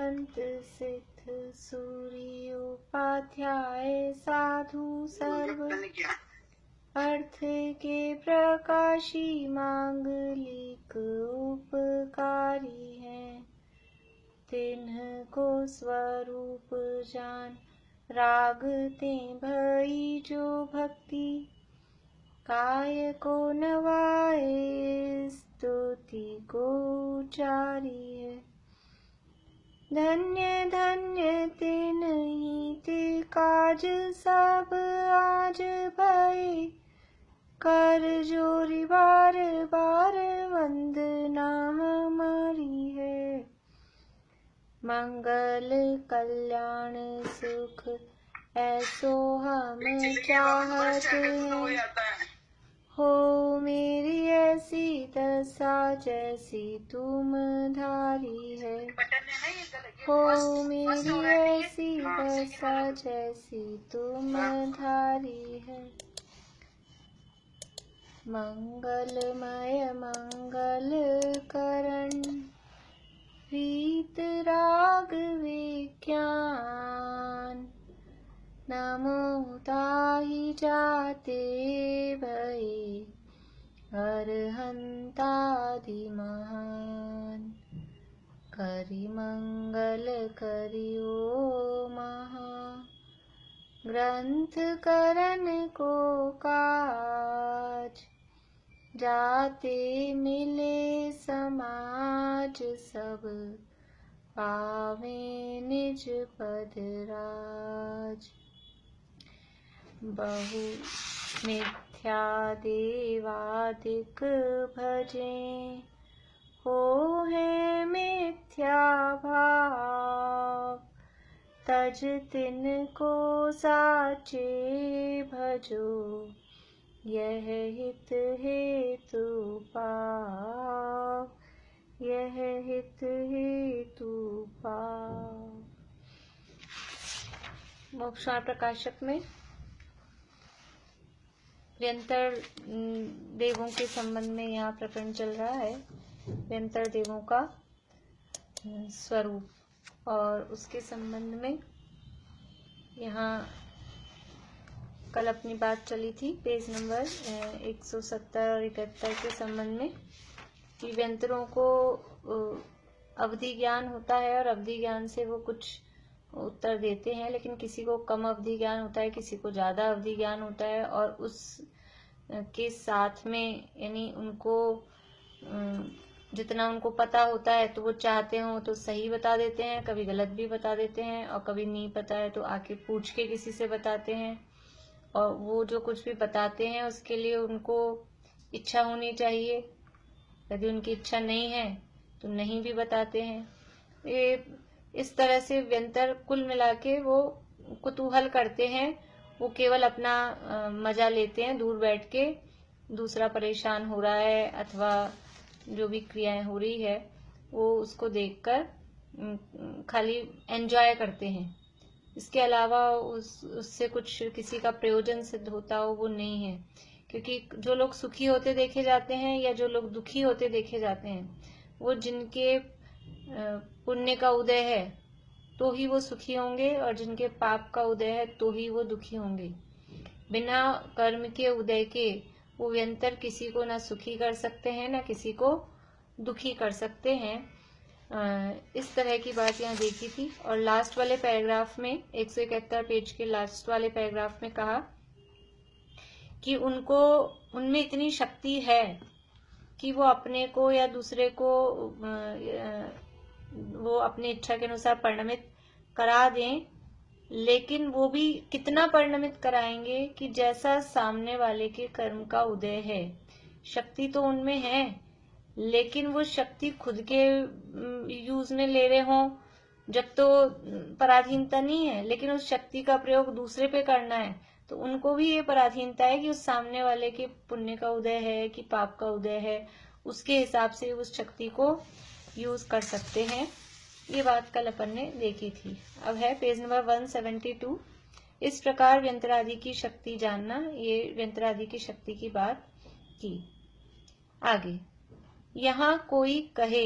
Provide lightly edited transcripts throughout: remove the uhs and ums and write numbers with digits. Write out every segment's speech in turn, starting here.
अरहंत सिद्ध सूर्योपाध्याय साधु सर्व अर्थ के प्रकाशी मांगलिक उपकारी हैं। तिन्हको स्वरूप जान रागते भई जो भक्ति काय को नवाए स्तुति को उचारी है। धन्य धन्य तिन्हीं ते काज सब आज भये कर जोरी बार बार वंदना हमारी है। मंगल कल्याण सुख ऐसो हम चाहत हैं। हो मेरी ऐसी दशा जैसी तुम धारी है। हो मेरी ऐसी दशा जैसी तुम धारी है। मंगलमय मंगल करण रीत राग विज्ञान नमो ताहि जाते भये अरहंतादि महान। करि मंगल करियो महा ग्रंथ करन को काज जाते मिले समाज सब पावे निज पद राज। बहु मिथ्या देवादिक भजे हो है मिथ्या भाव तज तिनको साचे भजो यह हित हेतु पाव यह हित हेतु पाव। मोक्षमार्ग प्रकाशक में व्यंतर देवों के संबंध में यहाँ प्रकरण चल रहा है। व्यंतर देवों का स्वरूप और उसके संबंध में यहाँ कल अपनी बात चली थी पेज नंबर 170 और 71 के संबंध में कि व्यंतरों को अवधि ज्ञान होता है और अवधि ज्ञान से वो कुछ उत्तर देते हैं, लेकिन किसी को कम अवधि ज्ञान होता है, किसी को ज्यादा अवधि ज्ञान होता है और उस के साथ में यानी उनको जितना उनको पता होता है तो वो चाहते हो तो सही बता देते हैं, कभी गलत भी बता देते हैं और कभी नहीं पता है तो आके पूछ के किसी से बताते हैं। और वो जो कुछ भी बताते हैं उसके लिए उनको इच्छा होनी चाहिए, यदि उनकी इच्छा नहीं है तो नहीं भी बताते हैं। ये इस तरह से व्यंतर कुल मिला के वो कुतूहल करते हैं, वो केवल अपना मजा लेते हैं। दूर बैठ के दूसरा परेशान हो रहा है अथवा जो भी क्रियाएं हो रही है वो उसको देखकर खाली एंजॉय करते हैं। इसके अलावा उससे कुछ किसी का प्रयोजन सिद्ध होता हो वो नहीं है, क्योंकि जो लोग सुखी होते देखे जाते हैं या जो लोग दुखी होते देखे जाते हैं वो जिनके पुण्य का उदय है तो ही वो सुखी होंगे और जिनके पाप का उदय है तो ही वो दुखी होंगे। बिना कर्म के उदय के वो व्यंतर किसी को ना सुखी कर सकते हैं ना किसी को दुखी कर सकते हैं। इस तरह की बात यहाँ देखी थी। और लास्ट वाले पैराग्राफ में 171 पेज के लास्ट वाले पैराग्राफ में कहा कि उनको उनमें इतनी शक्ति है कि वो अपने को या दूसरे को वो अपनी इच्छा के अनुसार परिणमित करा दें, लेकिन वो भी कितना परिणमित कराएंगे कि जैसा सामने वाले के कर्म का उदय है। शक्ति तो उनमें है, लेकिन वो शक्ति खुद के यूज में ले रहे हों जब तो पराधीनता नहीं है, लेकिन उस शक्ति का प्रयोग दूसरे पे करना है तो उनको भी ये पराधीनता है कि उस सामने वाले के पुण्य का उदय है कि पाप का उदय है, उसके हिसाब से उस शक्ति को यूज कर सकते हैं। ये बात कल अपन ने देखी थी। अब है पेज नंबर 172। इस प्रकार व्यंतरादि की शक्ति जानना, ये व्यंतरादि की शक्ति की बात की। आगे यहाँ कोई कहे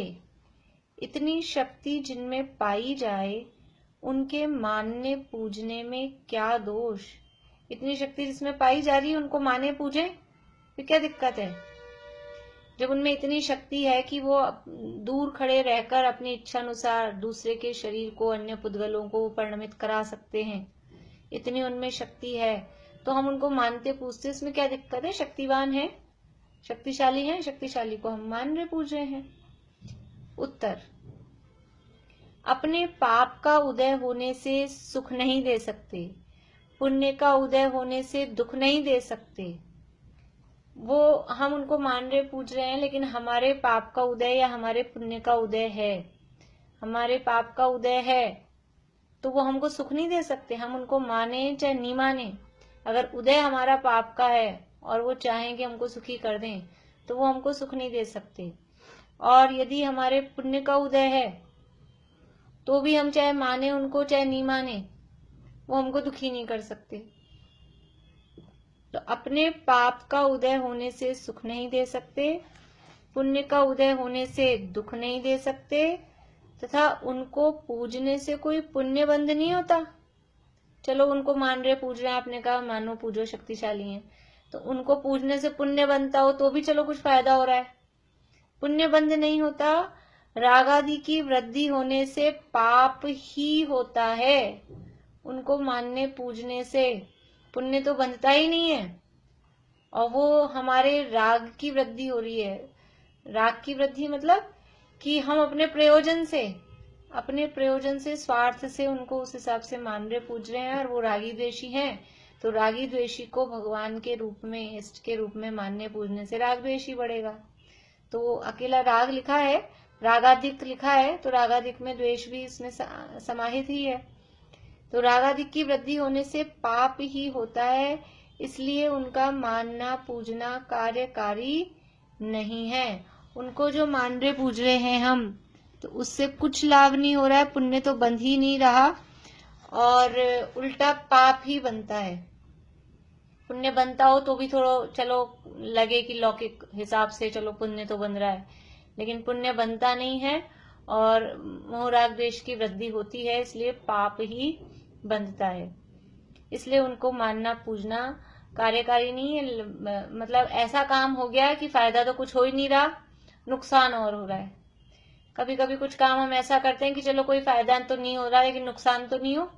इतनी शक्ति जिनमें पाई जाए, उनके मानने पूजने में क्या दोष। इतनी शक्ति जिसमें पाई जा रही है उनको माने पूजे, तो क्या दिक्कत है। जब उनमें इतनी शक्ति है कि वो दूर खड़े रहकर अपनी इच्छा अनुसार दूसरे के शरीर को, अन्य पुद्गलों को परिणमित करा सकते हैं, इतनी उनमें शक्ति है, तो हम उनको मानते पूजते, इसमें क्या दिक्कत है। शक्तिवान है, शक्तिशाली है, शक्तिशाली को हम मान रहे पूज रहे हैं। उत्तर, अपने पाप का उदय होने से सुख नहीं दे सकते, पुण्य का उदय होने से दुख नहीं दे सकते। वो हम उनको मान रहे पूज रहे हैं, लेकिन हमारे पाप का उदय या हमारे पुण्य का उदय है, हमारे पाप का उदय है, तो वो हमको सुख नहीं दे सकते। हम उनको माने चाहे नहीं माने, अगर उदय हमारा पाप का है और वो चाहें कि हमको सुखी कर दें, तो वो हमको सुख नहीं दे सकते। और यदि हमारे पुण्य का उदय है, तो भी हम चाहे माने उनको चाहे नहीं माने, वो हमको दुखी नहीं कर सकते। तो अपने पाप का उदय होने से सुख नहीं दे सकते, पुण्य का उदय होने से दुख नहीं दे सकते, तथा उनको पूजने से कोई पुण्य बंध नहीं होता। चलो उनको मान रहे पूज रहे हैं, आपने कहा मानो पूजो, शक्तिशाली हैं, तो उनको पूजने से पुण्य बनता हो तो भी चलो कुछ फायदा हो रहा है, पुण्य बंध नहीं होता। राग आदि की वृद्धि होने से पाप ही होता है, उनको मानने पूजने से पुण्य तो बंधता ही नहीं है। और वो हमारे राग की वृद्धि हो रही है। राग की वृद्धि मतलब कि हम अपने प्रयोजन से स्वार्थ से उनको उस हिसाब से मान रहे पूज रहे हैं, और वो रागी द्वेषी हैं, तो रागी द्वेषी को भगवान के रूप में, इष्ट के रूप में मानने पूजने से राग द्वेषी बढ़ेगा। तो अकेला राग लिखा है, रागाधिक लिखा है, तो रागाधिक में द्वेष भी इसमें समाहित ही है। तो रागाधिक की वृद्धि होने से पाप ही होता है, इसलिए उनका मानना पूजना कार्यकारी नहीं है। उनको जो मान रहे पूज रहे हैं हम, तो उससे कुछ लाभ नहीं हो रहा है, पुण्य तो बंध ही नहीं रहा, और उल्टा पाप ही बनता है। पुण्य बनता हो तो भी थोड़ा चलो लगे कि लौकिक हिसाब से चलो पुण्य तो बन रहा है, लेकिन पुण्य बनता नहीं है और मोह राग द्वेष की वृद्धि होती है, इसलिए पाप ही बंधता है। इसलिए उनको मानना पूजना कार्यकारी नहीं है। मतलब ऐसा काम हो गया कि फायदा तो कुछ हो ही नहीं रहा, नुकसान और हो रहा है। कभी कभी कुछ काम हम ऐसा करते हैं कि चलो कोई फायदा तो नहीं हो रहा, लेकिन नुकसान तो नहीं हो,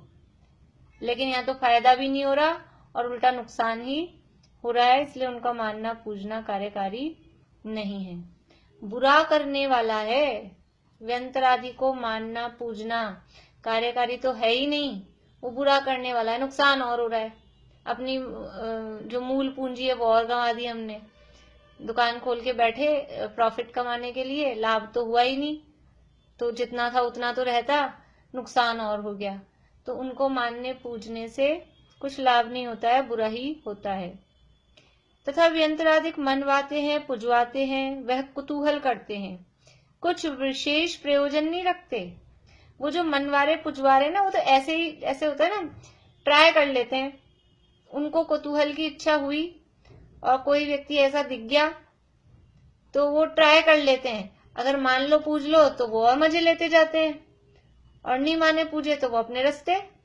लेकिन यहाँ तो फायदा भी नहीं हो रहा और उल्टा नुकसान ही हो रहा है, इसलिए उनका मानना पूजना कार्यकारी नहीं है। बुरा करने वाला है, व्यंतर आदि को मानना पूजना कार्यकारी तो है ही नहीं, वो बुरा करने वाला है, नुकसान और हो रहा है। अपनी जो मूल पूंजी है वो और गंवा दी हमने, दुकान खोल के बैठे प्रॉफिट कमाने के लिए, लाभ तो हुआ ही नहीं, तो जितना था उतना तो रहता, नुकसान और हो गया। तो उनको मानने पूजने से कुछ लाभ नहीं होता है, बुरा ही होता है। तथा व्यंतराधिक मनवाते हैं, पुजवाते हैं, वह कुतूहल करते हैं, कुछ विशेष प्रयोजन नहीं रखते। वो जो मनवारे पुजवारे ना, वो तो ऐसे ही ऐसे होता है ना, ट्राई कर लेते हैं। उनको कुतूहल की इच्छा हुई और कोई व्यक्ति ऐसा दिख गया तो वो ट्राई कर लेते हैं, अगर मान लो पूज लो तो वो और मजे लेते जाते हैं, और नहीं माने पूजे तो वो अपने रास्ते।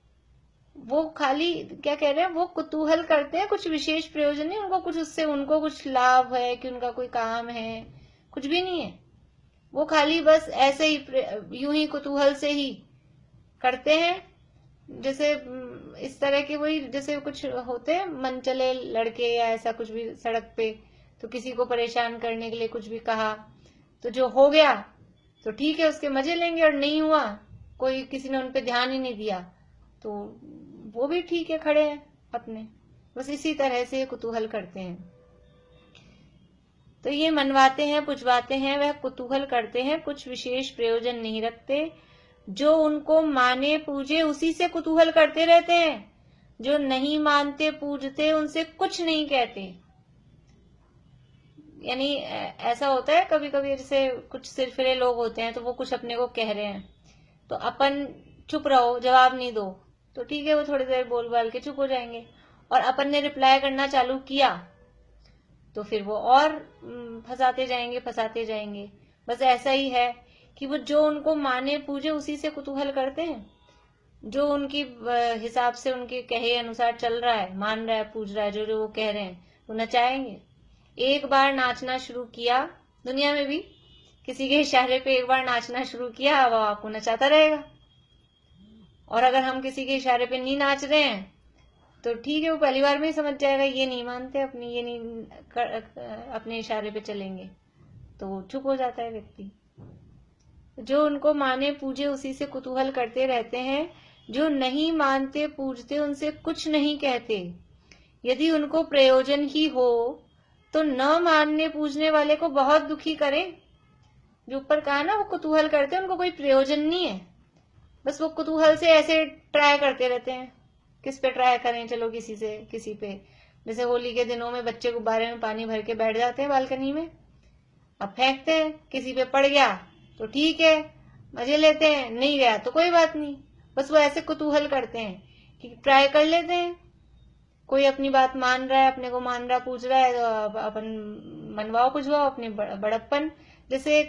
वो खाली क्या कह रहे हैं, वो कुतूहल करते हैं, कुछ विशेष प्रयोजन नहीं, उनको कुछ उससे उनको कुछ लाभ है कि उनका कोई काम है, कुछ भी नहीं है। वो खाली बस ऐसे ही यूं ही कुतूहल से ही करते हैं। जैसे इस तरह के वही जैसे कुछ होते हैं मन चले लड़के या ऐसा कुछ भी सड़क पे, तो किसी को परेशान करने के लिए कुछ भी कहा, तो जो हो गया तो ठीक है उसके मजे लेंगे, और नहीं हुआ, कोई किसी ने उन पे ध्यान ही नहीं दिया, तो वो भी ठीक है, खड़े हैं अपने। बस इसी तरह से कुतूहल करते हैं। तो ये मनवाते हैं पुजवाते हैं, वह कुतूहल करते हैं, कुछ विशेष प्रयोजन नहीं रखते। जो उनको माने पूजे उसी से कुतूहल करते रहते हैं, जो नहीं मानते पूजते उनसे कुछ नहीं कहते। यानी ऐसा होता है कभी कभी, जैसे कुछ सिरफिरे लोग होते हैं तो वो कुछ अपने को कह रहे हैं, तो अपन चुप रहो, जवाब नहीं दो, तो ठीक है वो थोड़ी देर बोल बाल के चुप हो जाएंगे, और अपन ने रिप्लाई करना चालू किया तो फिर वो और फंसाते जाएंगे। बस ऐसा ही है कि वो जो उनको माने पूजे उसी से कुतूहल करते हैं, जो उनकी हिसाब से उनके कहे अनुसार चल रहा है, मान रहा है, पूज रहा है, जो जो वो कह रहे हैं वो नचाएंगे। एक बार नाचना शुरू किया, दुनिया में भी किसी के इशारे पे एक बार नाचना शुरू किया, अब आपको नचाता रहेगा। और अगर हम किसी के इशारे पे नहीं नाच रहे हैं तो ठीक है, वो पहली बार में ही समझ जाएगा ये नहीं मानते, ये नहीं अपने इशारे पे चलेंगे, तो चुप हो जाता है व्यक्ति। जो उनको माने पूजे उसी से कुतूहल करते रहते हैं, जो नहीं मानते पूजते उनसे कुछ नहीं कहते। यदि उनको प्रयोजन ही हो तो न मानने पूजने वाले को बहुत दुखी करें। जो ऊपर कहा ना, वो कुतूहल करते हैं, उनको कोई प्रयोजन नहीं है, बस वो कुतूहल से ऐसे ट्राई करते रहते हैं। किस पे ट्राई करें, चलो किसी से किसी पे। जैसे होली के दिनों में बच्चे गुब्बारे में पानी भर के बैठ जाते हैं बालकनी में, अब फेंकते हैं, किसी पे पड़ गया तो ठीक है, मजे लेते हैं, नहीं गया तो कोई बात नहीं, बस वो ऐसे कुतूहल करते हैं कि ट्राई कर लेते हैं। कोई अपनी बात मान रहा है, अपने को मान रहा पूछ रहा है, तो अपन मनवाओ पुछवाओ अपनी बड़प्पन। जैसे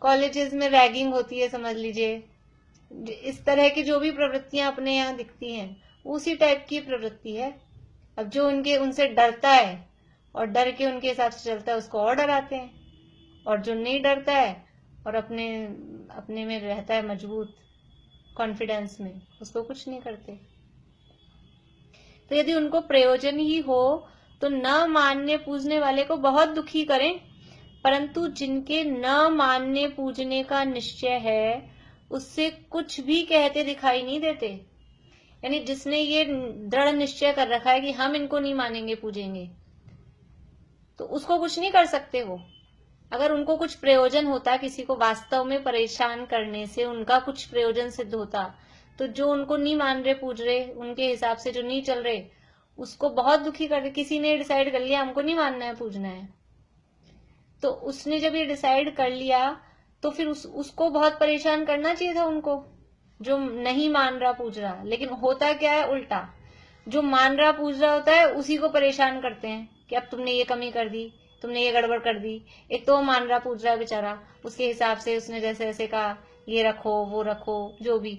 कॉलेजेस में रैगिंग होती है, समझ लीजिए, इस तरह की जो भी प्रवृत्तियां अपने यहाँ दिखती हैं उसी टाइप की प्रवृत्ति है। अब जो उनसे डरता है और डर के उनके हिसाब से चलता है उसको और डराते हैं, और जो नहीं डरता है और अपने में रहता है मजबूत कॉन्फिडेंस में, उसको कुछ नहीं करते। तो यदि उनको प्रयोजन ही हो तो न मानने पूजने वाले को बहुत दुखी करें, परंतु जिनके न मानने पूजने का निश्चय है उससे कुछ भी कहते दिखाई नहीं देते। यानी जिसने ये दृढ़ निश्चय कर रखा है कि हम इनको नहीं मानेंगे पूजेंगे, तो उसको कुछ नहीं कर सकते वो। अगर उनको कुछ प्रयोजन होता, किसी को वास्तव में परेशान करने से उनका कुछ प्रयोजन सिद्ध होता, तो जो उनको नहीं मान रहे पूज रहे, उनके हिसाब से जो नहीं चल रहे, उसको बहुत दुखी कर रहे। किसी ने डिसाइड कर लिया हमको नहीं मानना है पूजना है, तो उसने जब ये डिसाइड कर लिया तो फिर उसको बहुत परेशान करना चाहिए था उनको, जो नहीं मान रहा पूज रहा। लेकिन होता क्या है, उल्टा, जो मान रहा पूज रहा होता है उसी को परेशान करते हैं कि अब तुमने ये कमी कर दी, तुमने ये गड़बड़ कर दी। एक तो वो मान रहा पूज रहा है बेचारा, उसके हिसाब से उसने जैसे जैसे कहा ये रखो वो रखो जो भी,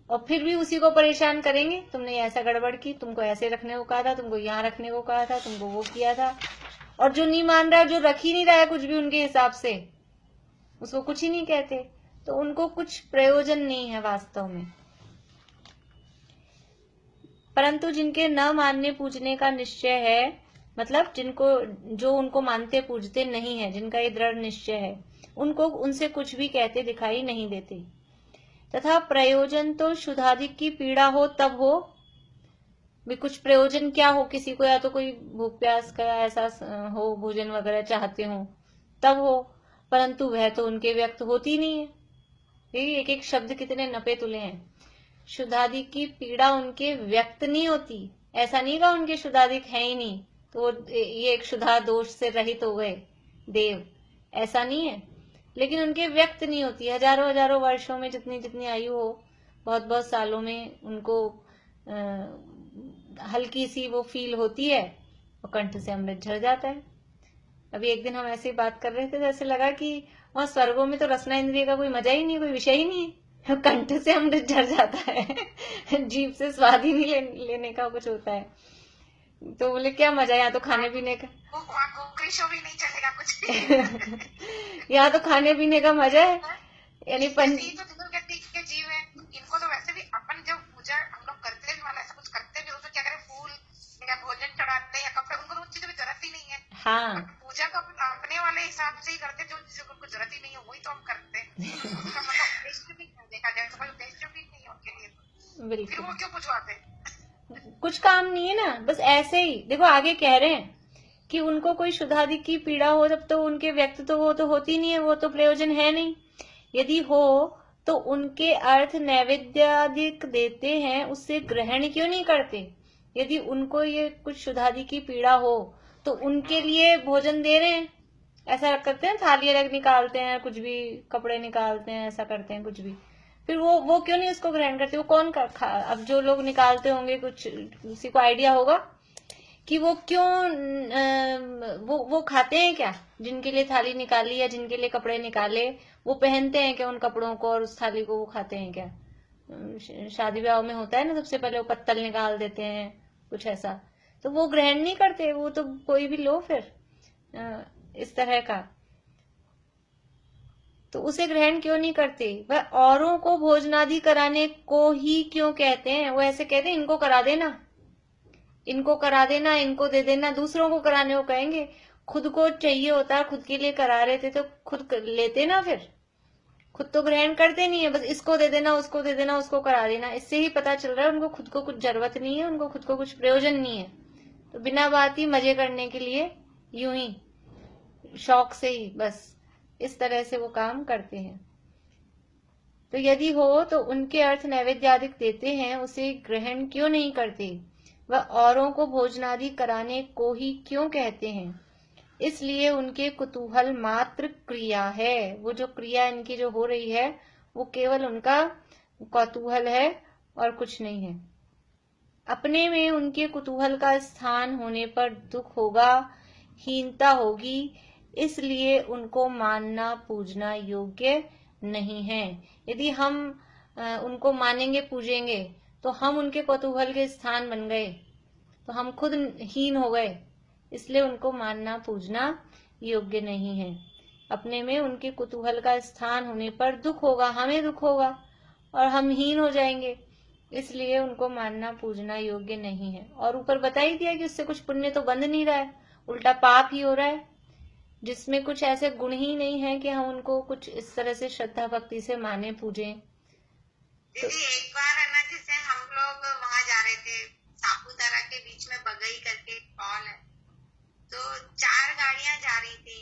और फिर भी उसी को परेशान करेंगे, तुमने ऐसा गड़बड़ की, तुमको ऐसे रखने को कहा था, तुमको यहाँ रखने को कहा था, तुमको वो किया था। और जो नहीं मान रहा है, जो रख ही नहीं रहा है कुछ भी उनके हिसाब से, उसको कुछ ही नहीं कहते। तो उनको कुछ प्रयोजन नहीं है वास्तव में। परंतु जिनके न मानने पूजने का निश्चय है, मतलब जो उनको मानते पूजते नहीं है, जिनका ये दृढ़ निश्चय है, उनको उनसे कुछ भी कहते दिखाई नहीं देते। तथा प्रयोजन तो शुद्धाधिक की पीड़ा हो तब हो, भी कुछ प्रयोजन क्या हो, किसी को या तो कोई भूख प्यास का ऐसा हो, भोजन वगैरह चाहते हो तब हो, परंतु वह तो उनके व्यक्त होती नहीं है। एक एक शब्द कितने नपे तुले हैं। शुद्धाधिक की पीड़ा उनके व्यक्त नहीं होती, ऐसा नहीं कहा उनके शुद्धाधिक है ही नहीं तो ये एक शुद्धा दोष से रहित हो गए देव, ऐसा नहीं है। लेकिन उनके व्यक्त नहीं होती, हजारों हजारों वर्षों में जितनी जितनी आयु हो, बहुत बहुत सालों में उनको हल्की सी वो फील होती है और कंठ से अमृत झड़ जाता है। अभी एक दिन हम ऐसे ही बात कर रहे थे, जैसे लगा कि वहां स्वर्गों में तो रसना इंद्रिय का कोई मजा ही नहीं, कोई विषय ही नहीं है, कंठ से अमृत झड़ जाता है जीभ से स्वाद ही नहीं लेने का कुछ होता है। तो बोले क्या मजा, यहाँ तो खाने पीने का भी नहीं चलेगा कुछ यहाँ तो खाने पीने का मजा है। यानी के जीव है, इनको तो वैसे भी अपन जब पूजा हम लोग करते भी, ऐसा कुछ करते भी, तो क्या करें, फूल या भोजन चढ़ाते हैं या कपड़े, उनको तो चीजों की जरूरत ही नहीं है। हाँ, पूजा को अपने वाले हिसाब से ही करते, जो चीजों को जरूरत ही नहीं है वही तो हम करते हैं। उसका मतलब उद्देश्य भी देखा जाए तो कोई उद्देश्य भी नहीं है उनके लिए, फिर वो क्यों पूछवाते? कुछ काम नहीं है ना, बस ऐसे ही। देखो आगे कह रहे हैं कि उनको कोई शुद्धाधिक की पीड़ा हो जब तो उनके व्यक्त तो वो तो होती नहीं है, वो तो प्रयोजन है नहीं। यदि हो तो उनके अर्थ नैवेद्यादिक देते हैं, उससे ग्रहण क्यों नहीं करते? यदि उनको ये कुछ शुद्धादि की पीड़ा हो तो उनके लिए भोजन दे रहे हैं, ऐसा करते हैं, थाली रख निकालते हैं, कुछ भी कपड़े निकालते हैं, ऐसा करते हैं कुछ भी, फिर वो क्यों नहीं उसको ग्रहण करते? वो कौन अब जो लोग निकालते होंगे, कुछ किसी को आइडिया होगा कि वो क्यों वो खाते हैं क्या, जिनके लिए थाली निकाली या जिनके लिए कपड़े निकाले वो पहनते हैं क्या उन कपड़ों को और उस थाली को वो खाते हैं क्या। शादी ब्याह में होता है ना, सबसे पहले वो पत्तल निकाल देते हैं कुछ ऐसा, तो वो ग्रहण नहीं करते, वो तो कोई भी लो फिर इस तरह का, तो उसे ग्रहण क्यों नहीं करते। वह औरों को भोजनादि कराने को ही क्यों कहते हैं, वो ऐसे कहते हैं इनको करा देना, इनको करा देना, इनको दे देना, दूसरों को कराने को कहेंगे, खुद को चाहिए होता है, खुद के लिए करा रहे थे तो खुद लेते ना, फिर खुद तो ग्रहण करते नहीं है, बस इसको दे देना, उसको दे देना, उसको करा देना। इससे ही पता चल रहा है उनको खुद को कुछ जरूरत नहीं है, उनको खुद को कुछ प्रयोजन नहीं है, तो बिना बात ही मजे करने के लिए यूं ही शौक से ही बस इस तरह से वो काम करते हैं। तो यदि हो तो उनके अर्थ नैवेद्यादिक देते हैं, उसे ग्रहण क्यों नहीं करते। वह औरों को भोजनादि कराने को ही क्यों कहते हैं, इसलिए उनके कुतूहल मात्र क्रिया है। वो जो क्रिया इनकी जो हो रही है वो केवल उनका कौतूहल है और कुछ नहीं है। अपने में उनके कुतूहल का स्थान होने पर दुख होगा, हीनता होगी, इसलिए उनको मानना पूजना योग्य नहीं है। यदि हम उनको मानेंगे पूजेंगे तो हम उनके कौतूहल के स्थान बन गए, तो हम खुद हीन हो गए, इसलिए उनको मानना पूजना योग्य नहीं है। अपने में उनके कुतूहल का स्थान होने पर दुख होगा, हमें दुख होगा और हम हीन हो जाएंगे, इसलिए उनको मानना पूजना योग्य नहीं है। और ऊपर बता ही दिया कि उससे कुछ पुण्य तो बंध नहीं रहा है, उल्टा पाप ही हो रहा है, जिसमें कुछ ऐसे गुण ही नहीं है कि हम उनको कुछ इस तरह से श्रद्धा भक्ति से माने पूजे। तो एक बार है ना, जैसे हम लोग वहां जा रहे थे, सापुतारा के बीच में बगई करके फॉल है, तो 4 गाड़ियां जा रही थी,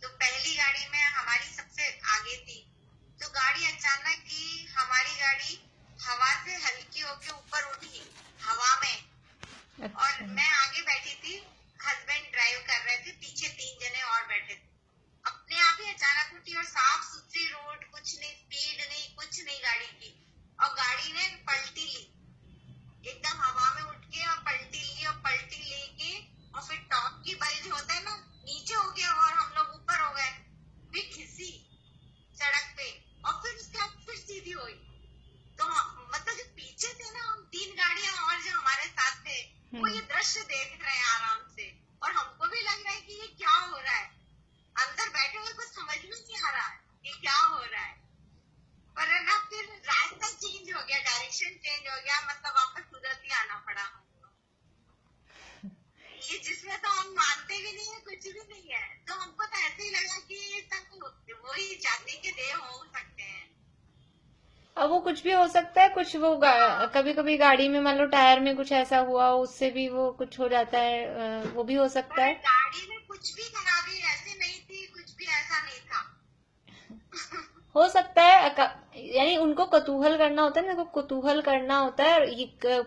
तो पहली गाड़ी में हमारी सबसे आगे थी, तो गाड़ी अचानक ही हमारी गाड़ी हवा से हल्की होके ऊपर उठी हवा में। अच्छा। और मैं आगे बैठी थी, हस्बैंड ड्राइव कर रहे थे, पीछे 3 जने और बैठे थे, अपने आप ही अचानक उठी और साफ सुथरी रोड, कुछ नहीं, स्पीड नहीं, कुछ नहीं गाड़ी की, और गाड़ी ने पलटी ली, एकदम हवा में उठ के और पलटी ली, और पलटी लेके और फिर टॉप की बल जो होता है ना, नीचे हो गया और हम लोग ऊपर हो गए, फिर खिसी सड़क पे, और फिर उसके बाद फिर सीधी हुई। तो मतलब जो पीछे थे ना, हम 3 गाड़ियां और जो हमारे साथ थे, वो ये दृश्य देख रहे हैं आराम से, और हमको भी लग रहा है कि ये क्या हो रहा है, अंदर बैठे हुए कुछ समझ में नहीं आ रहा है कि क्या हो रहा है, पर है ना फिर रास्ता चेंज हो गया, डायरेक्शन चेंज हो गया, मतलब वापस कुदरत ही आना पड़ा हमको, ये जिसमें तो हम मानते भी नहीं है, कुछ भी नहीं है, तो हमको तो ऐसे ही लगा कि ये सब वही जाति के देह हो सकते हैं। अब वो कुछ भी हो सकता है, कुछ वो कभी कभी गाड़ी में मान लो टायर में कुछ ऐसा हुआ, उससे भी वो कुछ हो जाता है, वो भी हो सकता है। गाड़ी में कुछ भी खराबी ऐसे नहीं थी, कुछ भी ऐसा नहीं था। हो सकता है, यानी उनको कुतूहल करना होता है ना, कुतूहल करना होता है,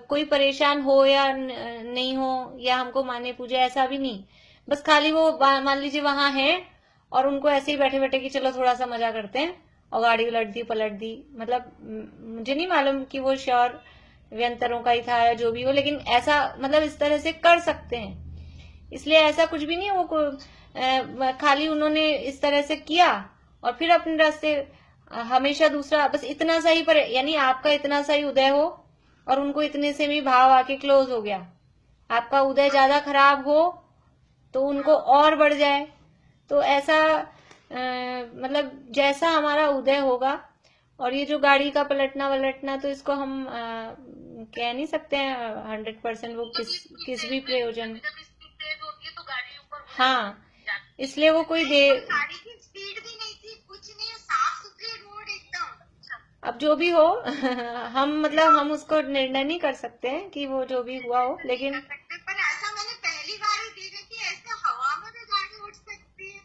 कोई परेशान हो या नहीं हो, या हमको माने पूजे ऐसा भी नहीं, बस खाली वो मान लीजिए वहां है और उनको ऐसे ही बैठे बैठे कि चलो थोड़ा सा मजा करते हैं, और गाड़ी उलट दी पलट दी, मतलब मुझे नहीं मालूम कि वो श्योर व्यंतरों का ही था या जो भी हो, लेकिन ऐसा मतलब इस तरह से कर सकते हैं, इसलिए ऐसा कुछ भी नहीं है। वो खाली उन्होंने इस तरह से किया और फिर अपने रास्ते, हमेशा दूसरा बस इतना सा ही, पर यानी आपका इतना सा ही उदय हो और उनको इतने से भी भाव आके क्लोज हो गया, आपका उदय ज्यादा खराब हो तो उनको और बढ़ जाए, तो ऐसा मतलब जैसा हमारा उदय होगा। और ये जो गाड़ी का पलटना वलटना, तो इसको हम कह नहीं सकते हैं 100% वो किस भी प्रयोजन, हाँ, इसलिए वो कोई गाड़ी की स्पीड भी नहीं थी, कुछ नहीं, साफ सुथरी रोड एकदम। अब जो भी हो हम मतलब हम उसको निर्णय नहीं कर सकते हैं कि वो जो भी हुआ हो, लेकिन पर ऐसा मैंने पहली बार ही देखा कि ऐसे हवा में भी गाड़ी उठ सकती है,